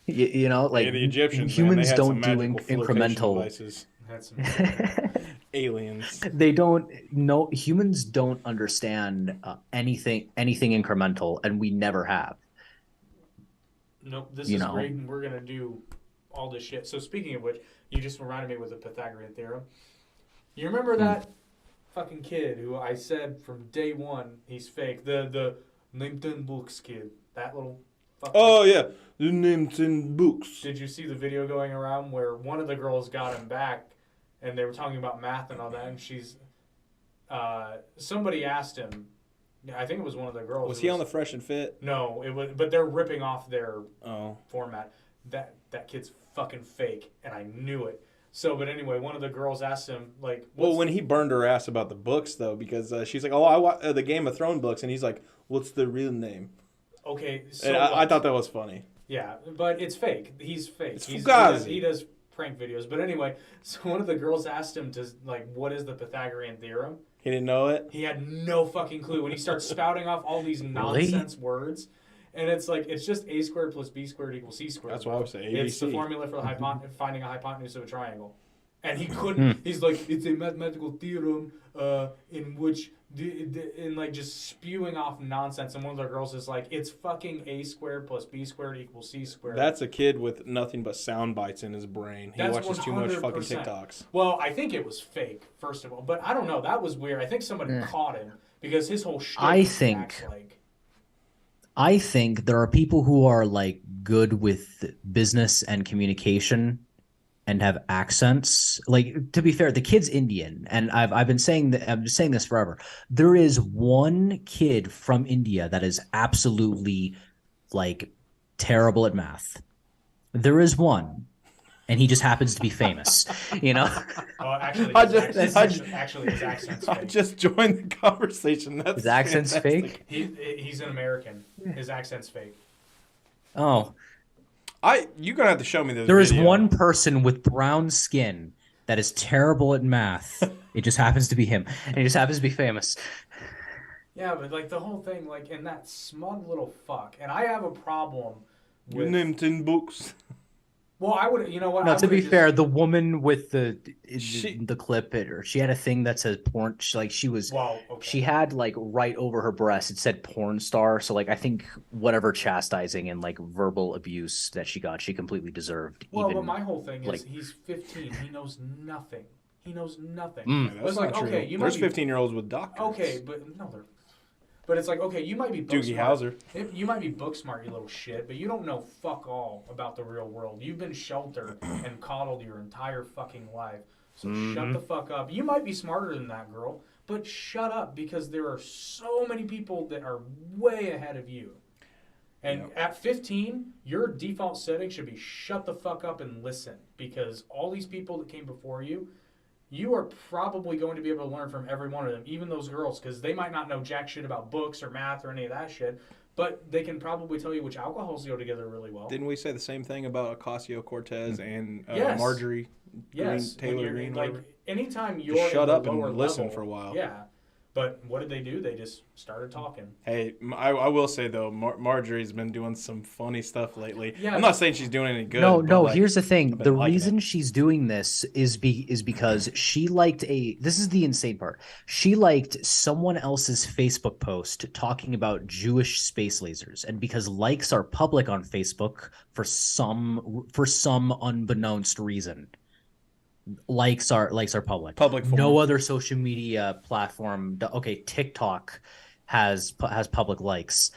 Hey, Like the Egyptians, man, they humans had some don't do magical flotation incremental. devices. that's some incredible. Aliens. They don't no humans don't understand anything incremental, and we never have, Nope, this you is know. great, and we're gonna do all this shit. So speaking of which, you just reminded me with the Pythagorean theorem. You remember Mm. that fucking kid who I said from day one he's fake? The LinkedIn books kid. That little fucker. Oh yeah, the names in books. Did you see the video going around where one of the girls got him back, and they were talking about math and all that, and somebody asked him. I think it was one of the girls. Was he on the Fresh and Fit? No, it was, but they're ripping off their Oh, format. That kid's fucking fake, and I knew it. So, but anyway, one of the girls asked him like, well, when he burned her ass about the books though, because she's like, "Oh, the Game of Thrones books," and he's like, "What's the real name?" okay, so And I thought that was funny. yeah, but it's fake. He's fake. It's He fugazi. does prank videos. But anyway, so one of the girls asked him to like, what is the Pythagorean theorem? He didn't know it. He had no fucking clue when he starts spouting off all these nonsense words. And it's like, it's just a squared plus b squared equals c squared. That's what I would say. It's the ABC. formula for finding a hypotenuse of a triangle. And he Hmm. couldn't, he's like, it's a mathematical theorem in which, in like just spewing off nonsense. And one of the girls is like, it's fucking a squared plus b squared equals c squared. That's a kid with nothing but sound bites in his brain. He That's watches too much fucking 100%. TikToks. Well, I think it was fake, first of all. But I don't know. That was weird. I think somebody caught him because his whole shit I acts think- like. I think there are people who are like good with business and communication and have accents. Like, to be fair, the kid's Indian, and I've been saying that I've been saying this forever. There is one kid from India that is absolutely like terrible at math. There is one, and he just happens to be famous. You know, Actually, actually, his accent's I fake. just joined the conversation. That's his accent's fantastic. fake. He's an American. His accent's fake. Oh, You're gonna have to show me this. there is video. one person with brown skin that is terrible at math. It just happens to be him, and he just happens to be famous. Yeah, but like the whole thing, like, and that smug little fuck. And I have a problem Your with. name's in books. Well, I would. You know what? No, I to be would've fair, the woman with the She- clip, she had a thing that said porn. She was. Well, okay. She had like right over her breast, it said porn star. So like I think whatever chastising and like verbal abuse that she got, she completely deserved. Well, even but my whole thing is like- he's 15. He knows nothing. He knows nothing. Mm. Yeah, But that's it's like, not true. okay, you There's might be 15-year-olds with doctors. okay, but no, they're. But it's like, okay, you might be book Doogie smart. Howser. You might be book smart, you little shit, but you don't know fuck all about the real world. You've been sheltered and coddled your entire fucking life. So shut the fuck up. You might be smarter than that girl, but shut up because there are so many people that are way ahead of you. And at 15, your default setting should be shut the fuck up and listen because all these people that came before you, you are probably going to be able to learn from every one of them, even those girls, because they might not know jack shit about books or math or any of that shit, but they can probably tell you which alcohols go together really well. Didn't we say the same thing about Ocasio-Cortez and Yes. Marjorie Yes, Green, Taylor when Green? like whatever? anytime you're Just shut in the up and lower listen level, for a while. Yeah, but what did they do? They just started talking. Hey, I will say though, Marjorie's been doing some funny stuff lately. Yeah. I'm not saying she's doing any good. No, but, no. like, Here's the thing: I've been the liking reason it. she's doing this is because she liked a. This is the insane part. She liked someone else's Facebook post talking about Jewish space lasers, and because likes are public on Facebook for some unbeknownst reason, likes are public. Public No forum. other social media platform. Okay, TikTok has public likes.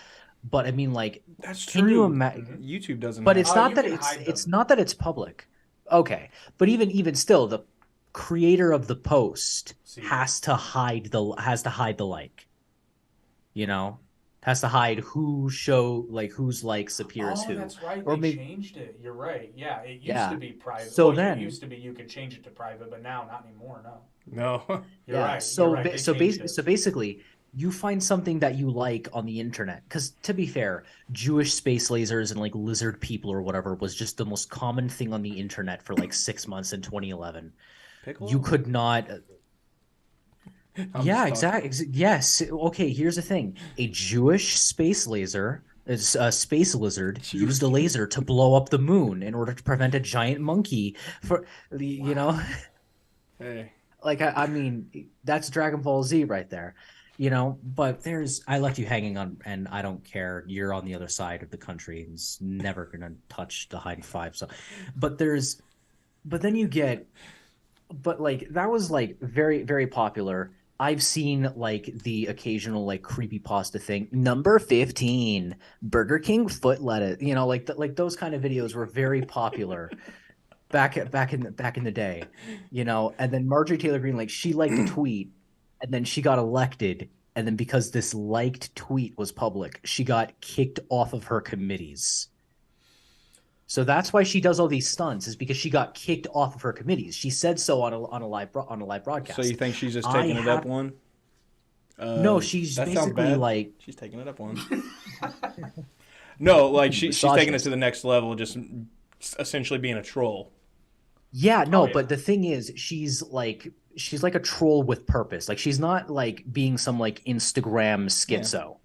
But I mean, like, That's can true. you imagine? YouTube doesn't. But have it's not you that can hide it's them. not that it's public. Okay, but even still, the creator of the post See. has to hide the like. You know, has to hide whose likes appears Oh, who, that's right. or They maybe changed it. You're right. Yeah, it used to yeah. be private. So Well, it then, used to be you could change it to private, but now not anymore. No, No. you're yeah. right. You're right. They changed it. So basically, you find something that you like on the internet. Because to be fair, Jewish space lasers and like lizard people or whatever was just the most common thing on the internet for like 6 months in 2011. Piccolo? You could not. Yeah, exactly. Yes. Okay. Here's the thing: a Jewish space laser. A space lizard used a laser to blow up the moon in order to prevent a giant monkey for you know. Hey. Like I mean, that's Dragon Ball Z right there, you know. But I left you hanging on, and I don't care. You're on the other side of the country, and it's never gonna touch the high five. So, but then you get, but like that was like very very popular. I've seen like the occasional like creepypasta thing. Number 15, Burger King foot lettuce. You know, like those kind of videos were very popular back in the day, you know. And then Marjorie Taylor Greene, like she liked a tweet, and then she got elected, and then because this liked tweet was public, she got kicked off of her committees. So that's why she does all these stunts, is because she got kicked off of her committees. She said so on a live broadcast. So you think she's just I taking it have up one? no, she's That sounds basically bad. like She's taking it up one. No, like she's taking it misogynist. to the next level, just essentially being a troll. Yeah, no, Oh, yeah. but the thing is, she's like a troll with purpose. Like she's not like being some like Instagram schizo,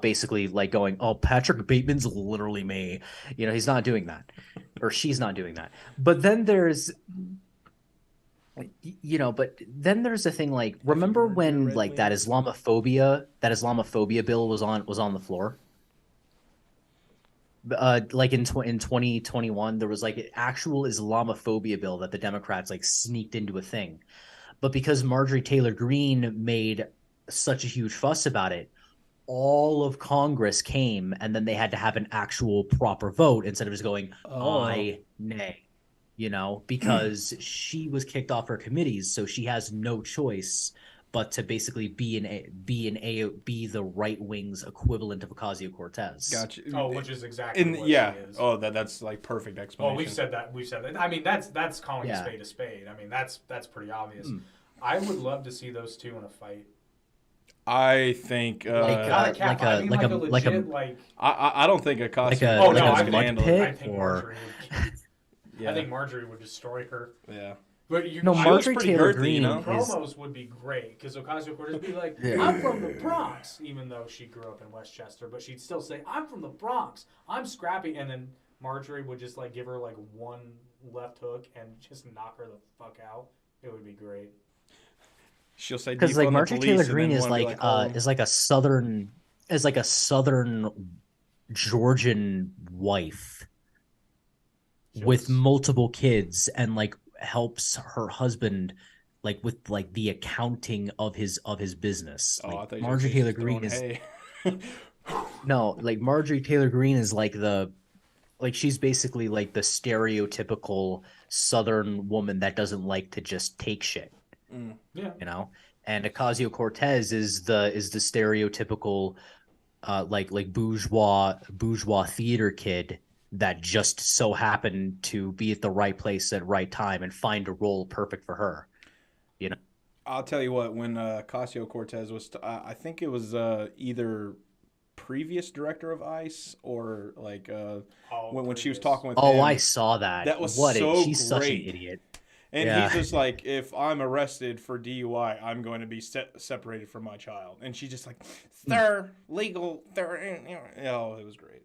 basically like going, "Oh, Patrick Bateman's literally me." You know, he's not doing that, or she's not doing that. But then there's, you know, but then there's a thing like, remember merge your when red like that wings. Islamophobia bill was on the floor? Like in 2021, there was like an actual Islamophobia bill that the Democrats like sneaked into a thing. But because Marjorie Taylor Greene made such a huge fuss about it, all of Congress came, and then they had to have an actual proper vote instead of just going aye, nay, you know, because she was kicked off her committees, so she has no choice but to basically be the right wing's equivalent of Ocasio-Cortez. Gotcha. Oh, which is exactly what yeah. she is. Oh, that's like perfect explanation. Oh, we've said that. We've said that. I mean, that's calling Yeah. a spade a spade. I mean, that's pretty obvious. I would love to see those two in a fight. I think Not a cat fight. I mean, like a legit, like. I don't think Ocasio. Oh, no, I a can mud handle pit, it. I think or Marjorie would. Yeah. I think Marjorie would destroy her. Yeah. But you, No, She looks Marjorie pretty Taylor girthy, Greene you know? is promos would be great because Ocasio-Cortez would be like, Yeah. "I'm from the Bronx," even though she grew up in Westchester, but she'd still say, "I'm from the Bronx. I'm scrappy," and then Marjorie would just like give her like one left hook and just knock her the fuck out. It would be great. She'll say because like defund the Marjorie police, Taylor and Greene then is wanna be like oh, is like a southern Georgian wife with Just- multiple kids, and like helps her husband like with like the accounting of his business. I Like thought you said Marjorie she's Taylor just Greene throwing is hay. no, like Marjorie Taylor Greene is like she's basically like the stereotypical southern woman that doesn't like to just take shit. Yeah. You know, and Ocasio-Cortez is the stereotypical like bourgeois theater kid that just so happened to be at the right place at right time and find a role perfect for her, you know. I'll tell you what. When Ocasio-Cortez was, I think it was either previous director of ICE or like when she was talking with Oh, him. I saw that. That was She's such an great. idiot. And Yeah. he's just like, if I'm arrested for DUI, I'm going to be separated from my child. And she's just like, they're legal. Oh, it was great.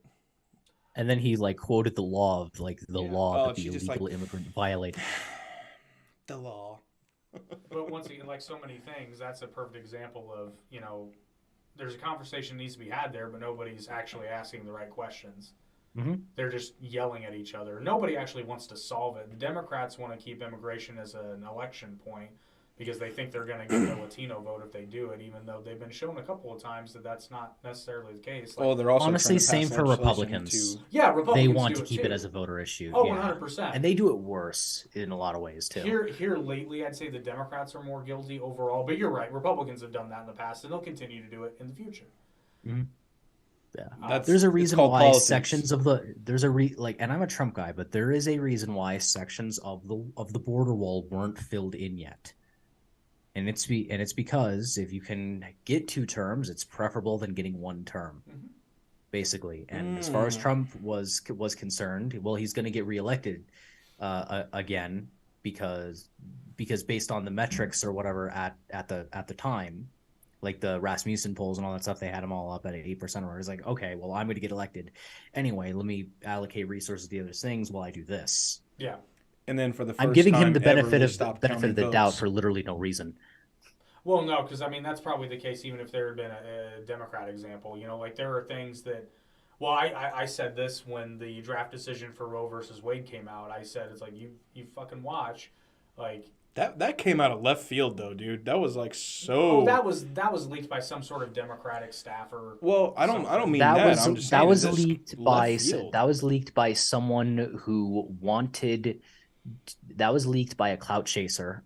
And then he like quoted the law of like the law Oh, that the she's just illegal like- immigrant violated. The law. But once again, like so many things, that's a perfect example of, you know, there's a conversation that needs to be had there, but nobody's actually asking the right questions. Mm-hmm. They're just yelling at each other. Nobody actually wants to solve it. The Democrats want to keep immigration as an election point. because they think they're going to get the Latino vote if they do it, even though they've been shown a couple of times that that's not necessarily the case. Oh, they're also honestly, trying to pass same for legislation Republicans. to- Yeah, Republicans They want do to keep too. it as a voter issue. Oh, yeah. 100%. And they do it worse in a lot of ways too. Here lately, I'd say the Democrats are more guilty overall, but you're right. Republicans have done that in the past, and they'll continue to do it in the future. Mm-hmm. Yeah, There's a reason called why politics. sections of and I'm a Trump guy, but there is a reason why sections of the border wall weren't filled in yet. And it's because if you can get 2 terms, it's preferable than getting 1 term, basically. And as far as Trump was concerned, well, he's going to get reelected again because based on the metrics or whatever at the time, like the Rasmussen polls and all that stuff, they had him all up at 8% or it's like, okay, well, I'm going to get elected anyway. Let me allocate resources to other things while I do this. Yeah. And then for the first I'm giving him time the ever, benefit they of stopped the counting doubt votes. for literally no reason. Well, no, because I mean that's probably the case. Even if there had been a Democrat example, like there are things that. Well, I said this when the draft decision for Roe versus Wade came out. I said it's like you fucking watch, like. That came out of left field though, dude. That was like so. Oh, that was leaked by some sort of Democratic staffer. Well, I don't mean that that. was I'm just that saying was it's leaked left field. by someone who wanted. That was leaked by a clout chaser.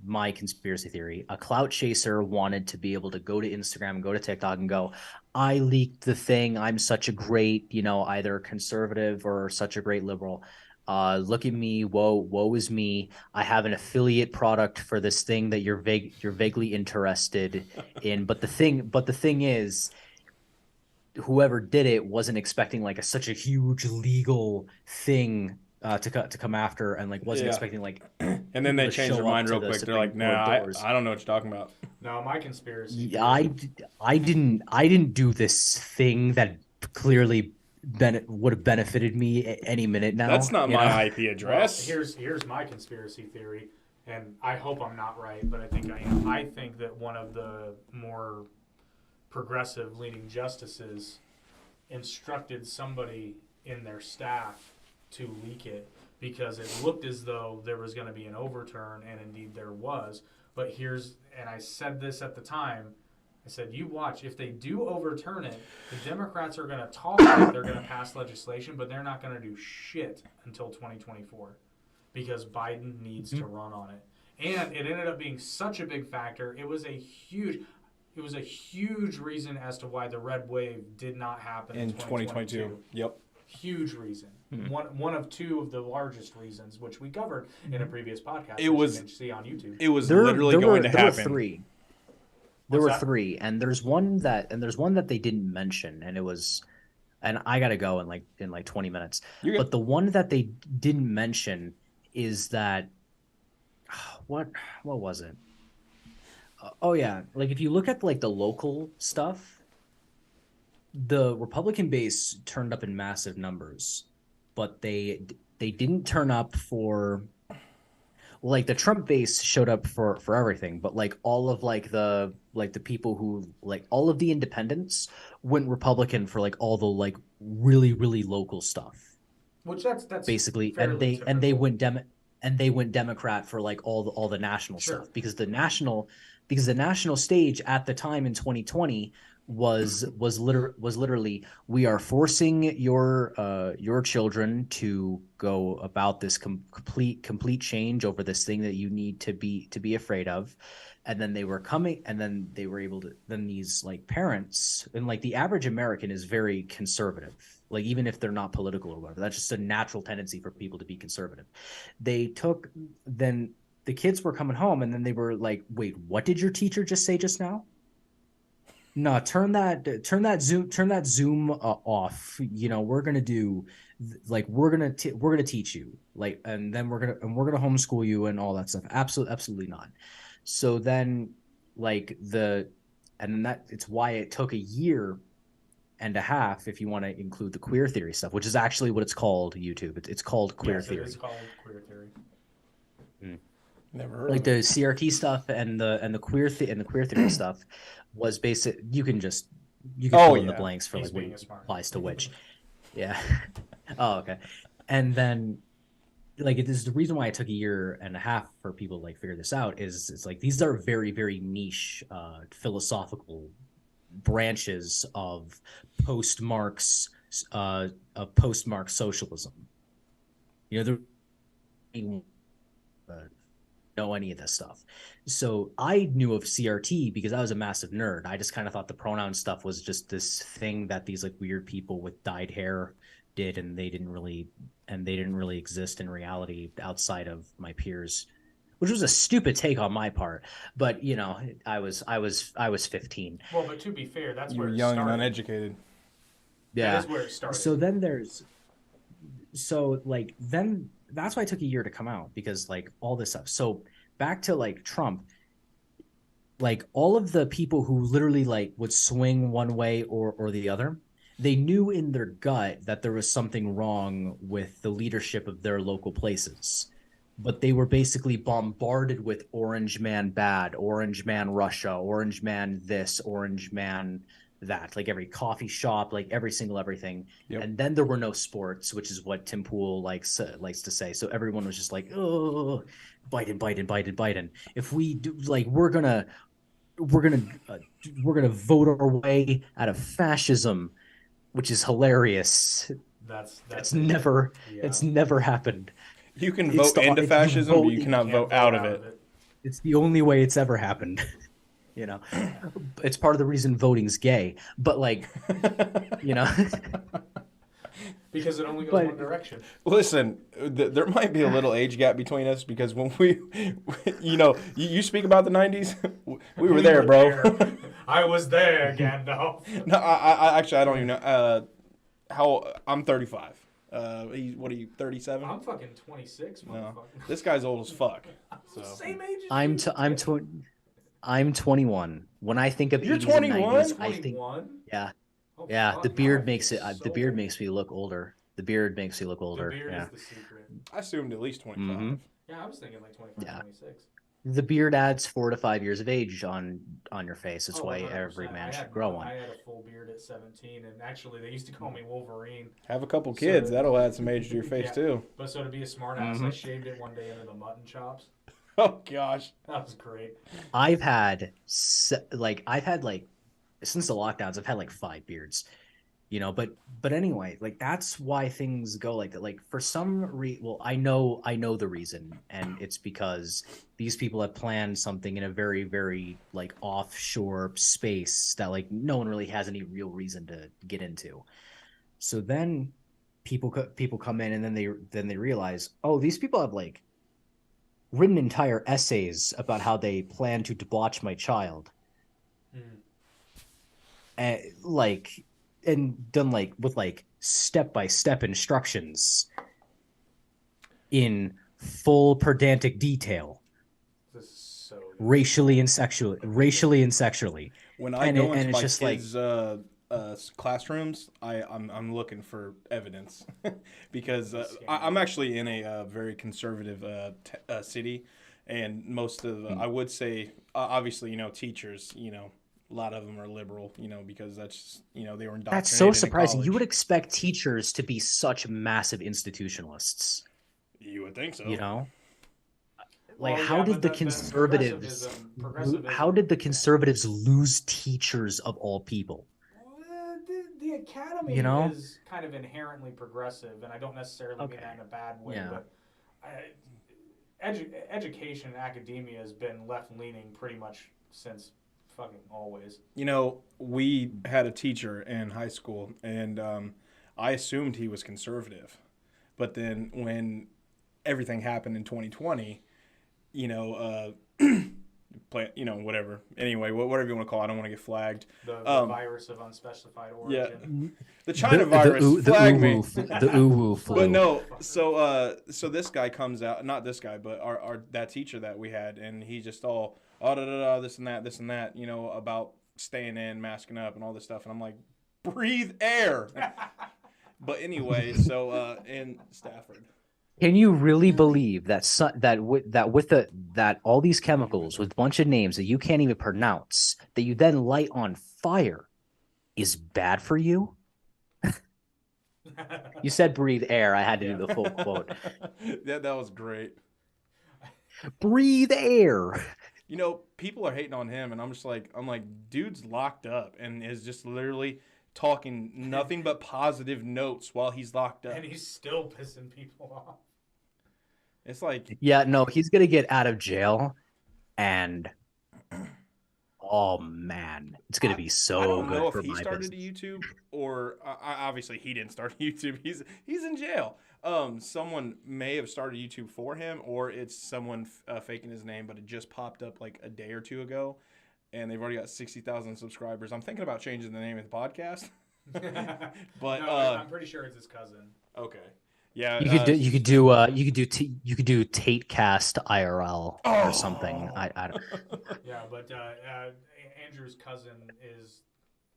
My conspiracy theory. A clout chaser wanted to be able to go to Instagram, go to TikTok, and go, "I leaked the thing. I'm such a great, either conservative or such a great liberal. Look at me. Woe is me. I have an affiliate product for this thing that you're vaguely interested in. But the thing is, whoever did it wasn't expecting like such a huge legal thing to come after, and like wasn't expecting like. And then they changed their mind real quick. They're like, "Nah, I don't know what you're talking about." No, my conspiracy. I didn't do this thing that clearly would have benefited me at any minute now. That's not my IP address. Well, here's my conspiracy theory, and I hope I'm not right, but I think I am. I think that one of the more progressive leaning justices instructed somebody in their staff to leak it because it looked as though there was going to be an overturn, and indeed there was. But and I said this at the time, I said, you watch, if they do overturn it, the Democrats are going to talk like they're going to pass legislation, but they're not going to do shit until 2024 because Biden needs to run on it. And it ended up being such a big factor. It was a huge reason as to why the red wave did not happen in 2022. Yep. Huge reason. One of 2 of the largest reasons, which we covered in a previous podcast. It was, you can see on YouTube. It was literally going to happen. There were 3. There were 3, and there's one that they didn't mention, and it was, and I gotta go in like 20 minutes. But the one that they didn't mention is that what was it? Oh yeah, like if you look at like the local stuff, the Republican base turned up in massive numbers, but they didn't turn up for. Like the Trump base showed up for everything, but like all of the people who like all of the independents went Republican for like all the like really local stuff. Which that's basically, and they went Democrat for like all the national stuff because the national stage at the time in 2020 was literally we are forcing your children to go about this complete change over this thing that you need to be afraid of. And then they were coming, and then they were able to. Then these like parents, and like the average American is very conservative. Like even if they're not political or whatever, that's just a natural tendency for people to be conservative. Then the kids were coming home, and then they were like, "Wait, what did your teacher just say just now?" No, turn that Zoom off. We're gonna do like we're gonna teach you like, and then we're gonna homeschool you and all that stuff. Absolutely not. So then, it's why it took a year and a half if you want to include the queer theory stuff, which is actually what it's called. YouTube. It's called queer theory. It's called queer theory. Never heard like of the it. CRT stuff and the queer theory stuff was basic. You can fill in the blanks for like what applies to which. Yeah. Oh, okay. And then like it is the reason why it took a year and a half for people to like figure this out is it's like these are very, very niche philosophical branches of post-Marx socialism. You know, there know any of this stuff. So I knew of CRT because I was a massive nerd. I just kind of thought the pronoun stuff was just this thing that these like weird people with dyed hair did, and they didn't really exist in reality outside of my peers, which was a stupid take on my part. But you know, I was 15. Well, but to be fair, that's You where were it young started. and uneducated. Yeah, That is where it started. So then that's why it took a year to come out, because like all this stuff. So back to like Trump, like all of the people who literally like would swing one way or the other, they knew in their gut that there was something wrong with the leadership of their local places. But they were basically bombarded with Orange Man bad, Orange Man Russia, Orange Man this, Orange Man that, like every coffee shop, like every single everything. Yep. And then there were no sports, which is what Tim Pool likes to say. So everyone was just like, oh, Biden. If we do, like, we're gonna vote our way out of fascism, which is hilarious. It's never happened. You can vote into fascism, but you cannot vote out of it. It's the only way it's ever happened. You know, it's part of the reason voting's gay. But like, you know, because it only goes one direction. Listen, there might be a little age gap between us because when you know, you speak about the 90s, we were there, bro. There. I was there, Gandalf. No, I actually I don't even know. I'm 35. What are you, 37? I'm fucking 26, motherfucker. No, this guy's old as fuck. So. Same age as you. I'm 21. When I think of You're 80s and 21? 90s, I think, yeah. Oh, yeah, fuck, the beard I makes feel it. so The beard old. makes me look older. The beard makes me look older. The beard Yeah. is the secret. I assumed at least 25. Mm-hmm. Yeah, I was thinking like 25, Yeah. 26. The beard adds 4 to 5 years of age on your face. That's Oh, why 100%. every man I should had grow one. one. I had a full beard at 17, and actually they used to call me Wolverine. Have a couple kids. That'll add some age to your face, Yeah. too. But so to be a smartass, I shaved it one day into the mutton chops. Oh, gosh. That was great. I've had since the lockdowns, I've had like 5 beards, you know, but anyway, like that's why things go like that. Like for some well, I know the reason, and it's because these people have planned something in a very, very like offshore space that like no one really has any real reason to get into. So then people come in, and then they realize, oh, these people have like written entire essays about how they plan to debauch my child. And done like with like step-by-step instructions in full pedantic detail, This is so good. racially and sexually. When I And go it- and into it's my just kids' classrooms, I'm looking for evidence because I'm actually in a very conservative city, and most of I would say obviously, you know, teachers, you know, a lot of them are liberal, you know, because that's, you know, they were indoctrinated. That's so in surprising. You college. would expect teachers to be such massive institutionalists, You would think so. you know? Like, Well, how yeah, did but the then conservatives? progressivism- How did the conservatives lose teachers of all people? Well, the academy You know? is kind of inherently progressive, and I don't necessarily mean that in a bad way, Yeah. but education and academia has been left-leaning pretty much since fucking always. You know, we had a teacher in high school, and I assumed he was conservative. But then when everything happened in 2020, you know, whatever. Anyway, whatever you want to call it, I don't want to get flagged. The virus of unspecified Yeah, origin. the China virus flagged me. The uwu flu. But no, so this guy comes out, not this guy, but that teacher that we had, and he just all this and that, you know, about staying in, masking up, and all this stuff, and I'm like, breathe air. But anyway, so in Stafford. Can you really believe that all these chemicals with a bunch of names that you can't even pronounce, that you then light on fire, is bad for you? You said breathe air. I had to do the full quote. That was great. Breathe air. You know, people are hating on him, and I'm like, dude's locked up and is just literally talking nothing but positive notes while he's locked up. And he's still pissing people off. It's like, Yeah, no, he's gonna get out of jail, and oh man, it's gonna be so I don't good know if for he my started business. YouTube or obviously he didn't start YouTube. He's in jail. Someone may have started YouTube for him, or it's someone faking his name, but it just popped up like a day or two ago, and they've already got 60,000 subscribers. I'm thinking about changing the name of the podcast. But no, I'm pretty sure it's his cousin. Okay. Yeah, You could do Tate Cast IRL or something. I don't. Yeah, but Andrew's cousin is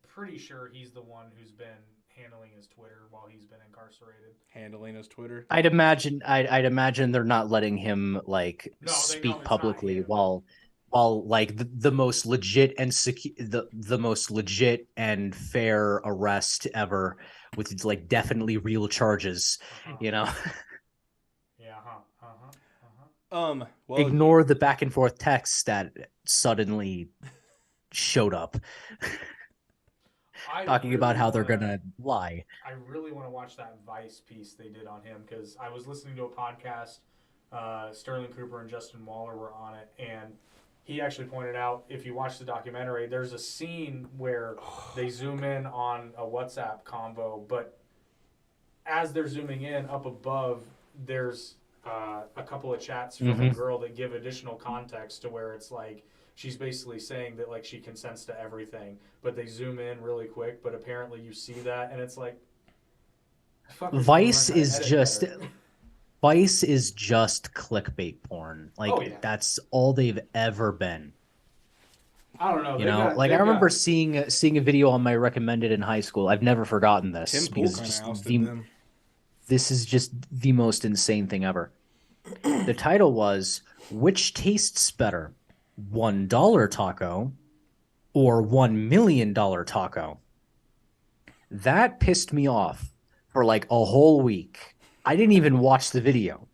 pretty sure he's the one who's been handling his Twitter while he's been incarcerated. handling his Twitter. I'd imagine they're not letting him like No, they know speak it's publicly not him. while like the most legit and the most legit and fair arrest ever with like definitely real charges, you know. Yeah, Well, Ignore the back and forth text that suddenly showed up talking about how they're gonna lie. I really want to watch that Vice piece they did on him because I was listening to a podcast. Sterling Cooper and Justin Waller were on it, and he actually pointed out, if you watch the documentary, there's a scene where they zoom in on a WhatsApp convo, but as they're zooming in up above, there's a couple of chats from a girl that give additional context to where it's like she's basically saying that like she consents to everything, but they zoom in really quick, but apparently you see that, and it's like Vice is just clickbait porn. Like Oh, yeah. that's all they've ever been. I don't know. You know, I remember seeing a video on my recommended in high school. I've never forgotten this. Tim Pool because kind it's of just ousted them. this is just the most insane thing ever. The title was, "Which tastes better, $1 taco or $1 million taco?" That pissed me off for like a whole week. I didn't even watch the video.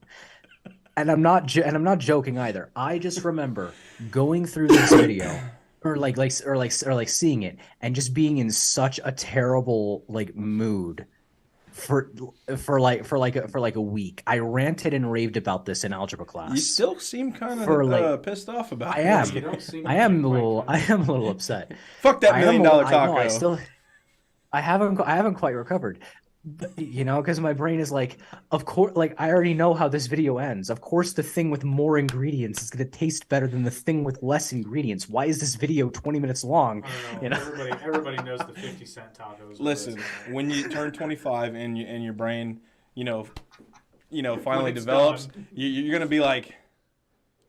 And I'm not joking either. I just remember going through this video or seeing it and just being in such a terrible like mood for a week. I ranted and raved about this in algebra class. You still seem kind of pissed off about it. I am a little upset. Fuck that $1 million taco. I haven't quite recovered. You know, because my brain is like, of course, like I already know how this video ends. Of course, the thing with more ingredients is going to taste better than the thing with less ingredients. Why is this video 20 minutes long? I don't know. You know? Everybody knows the 50-cent tacos. Listen, when you turn 25 and your brain, finally develops, you're going to be like,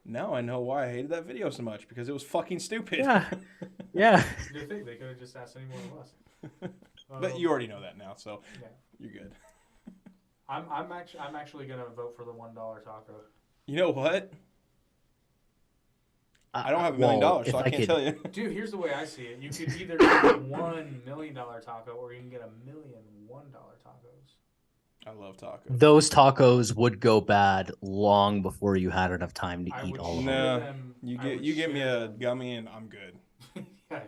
now I know why I hated that video so much, because it was fucking stupid. Yeah. Do you think they could have just asked any more or less? But you already know that now, so yeah. You're good. I'm actually gonna vote for the $1 taco. You know what? I don't have $1 million, so I can't tell you. Dude, here's the way I see it. You could either get a $1 million taco, or you can get $1 million $1 tacos. I love tacos. Those tacos would go bad long before you had enough time to eat all of them. No, you give me a gummy and I'm good. Yeah,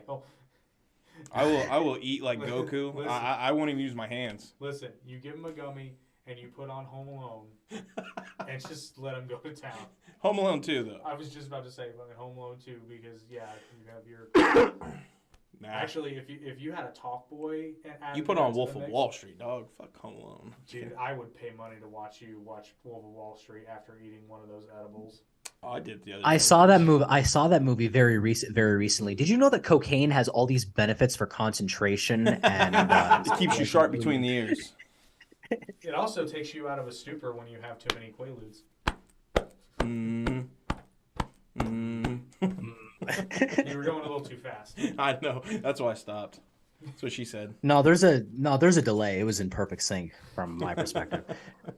I will eat like Goku. Listen. I won't even use my hands. Listen, you give him a gummy and you put on Home Alone and just let him go to town. Home Alone 2, though. I was just about to say fucking Home Alone 2 because you have your. Nah. Actually, if you had a Talk Boy and you put on Wolf of Wall Street, dog. Fuck Home Alone. Dude, I would pay money to watch you watch Wolf of Wall Street after eating one of those edibles. Oh, I did the other. I saw that movie very recently. Did you know that cocaine has all these benefits for concentration and it keeps you sharp between the ears? It also takes you out of a stupor when you have too many Quaaludes. You were going a little too fast. I know. That's why I stopped. That's what she said. No, there's a delay. It was in perfect sync from my perspective.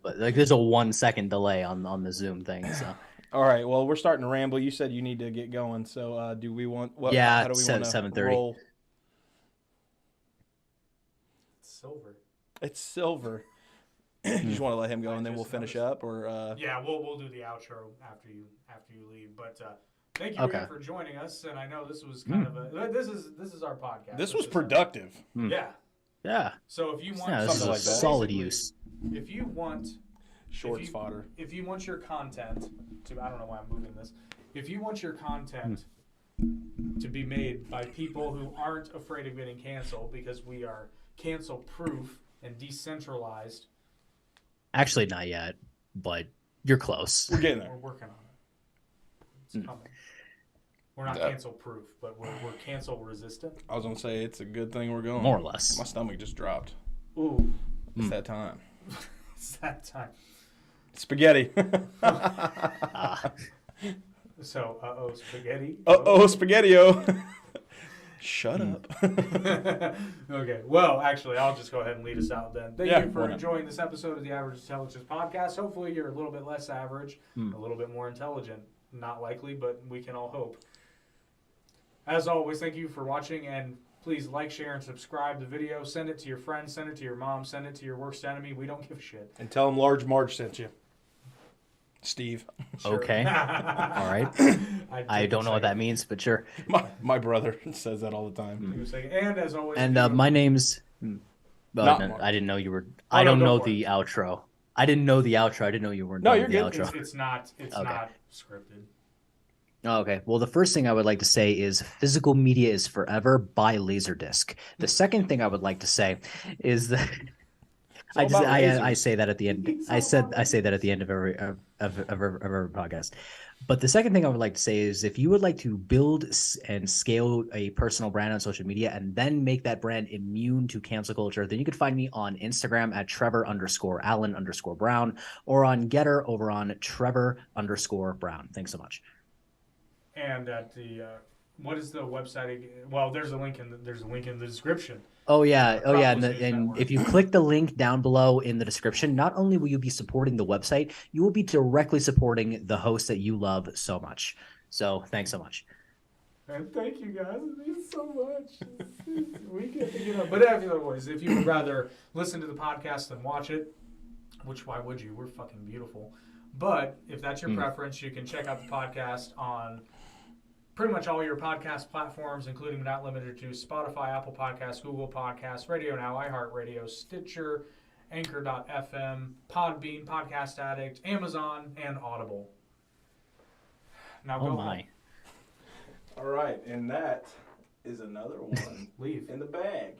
But like there's a 1 second delay on the Zoom thing. So all right. Well, we're starting to ramble. You said you need to get going. So do we want? How do we want to 7:30. roll? Silver. It's silver. You just want to let him go, and then we'll finish up, or Yeah, we'll do the outro after you leave. But thank you Okay. again for joining us. And I know this was kind of a this is our podcast. this was productive. Yeah. Yeah. So if you want Yeah, this is Something a like that. solid basically, use. if you want Shorts fodder. if you want your content to, I don't know why I'm moving this. If you want your content to be made by people who aren't afraid of getting canceled, because we are cancel proof and decentralized. Actually, not yet, but you're close. We're getting We're there. working on it. It's coming. We're not cancel proof, but we're cancel resistant. I was gonna say it's a good thing we're going. More or less. My stomach just dropped. Ooh, It's that time. it's that time. Spaghetti. So, spaghetti. Spaghetti-o. Shut up. Okay. Well, actually, I'll just go ahead and lead us out then. Thank you for why not? enjoying this episode of the Average Intelligence Podcast. Hopefully, you're a little bit less average, a little bit more intelligent. Not likely, but we can all hope. As always, thank you for watching, and please like, share, and subscribe the video. Send it to your friends, send it to your mom, send it to your worst enemy. We don't give a shit. And tell him Large Marge sent you. Steve. Sure. Okay. All right. I don't know what that means, but sure. My brother says that all the time. And as always, And my name's. Not Mark. I didn't know you were. Oh, I don't no, know go the outro. I didn't know the outro. I didn't know you were. No, done you're with the good. outro. it's not scripted. Oh, okay. Well, the first thing I would like to say is Physical Media is Forever by Laserdisc. The second thing I would like to say is that I say that at the end. I say that at the end of every podcast. But the second thing I would like to say is if you would like to build and scale a personal brand on social media and then make that brand immune to cancel culture, then you could find me on Instagram at Trevor_Allen_Brown or on Getter over on Trevor_Brown. Thanks so much. And at the what is the website again? Well, there's a link in the description. Oh yeah, Acropolis News and Network. if you click the link down below in the description, not only will you be supporting the website, you will be directly supporting the host that you love so much. So thanks so much. And thank you guys. It means so much. We get to get up. But anyways, if you would rather listen to the podcast than watch it, which why would you? We're fucking beautiful. But if that's your preference, you can check out the podcast on pretty much all your podcast platforms, including but not limited to Spotify, Apple Podcasts, Google Podcasts, Radio Now, iHeartRadio, Stitcher, Anchor.fm, Podbean, Podcast Addict, Amazon, and Audible. Now go Oh home. my. All right, and that is another one Leave. in the bag.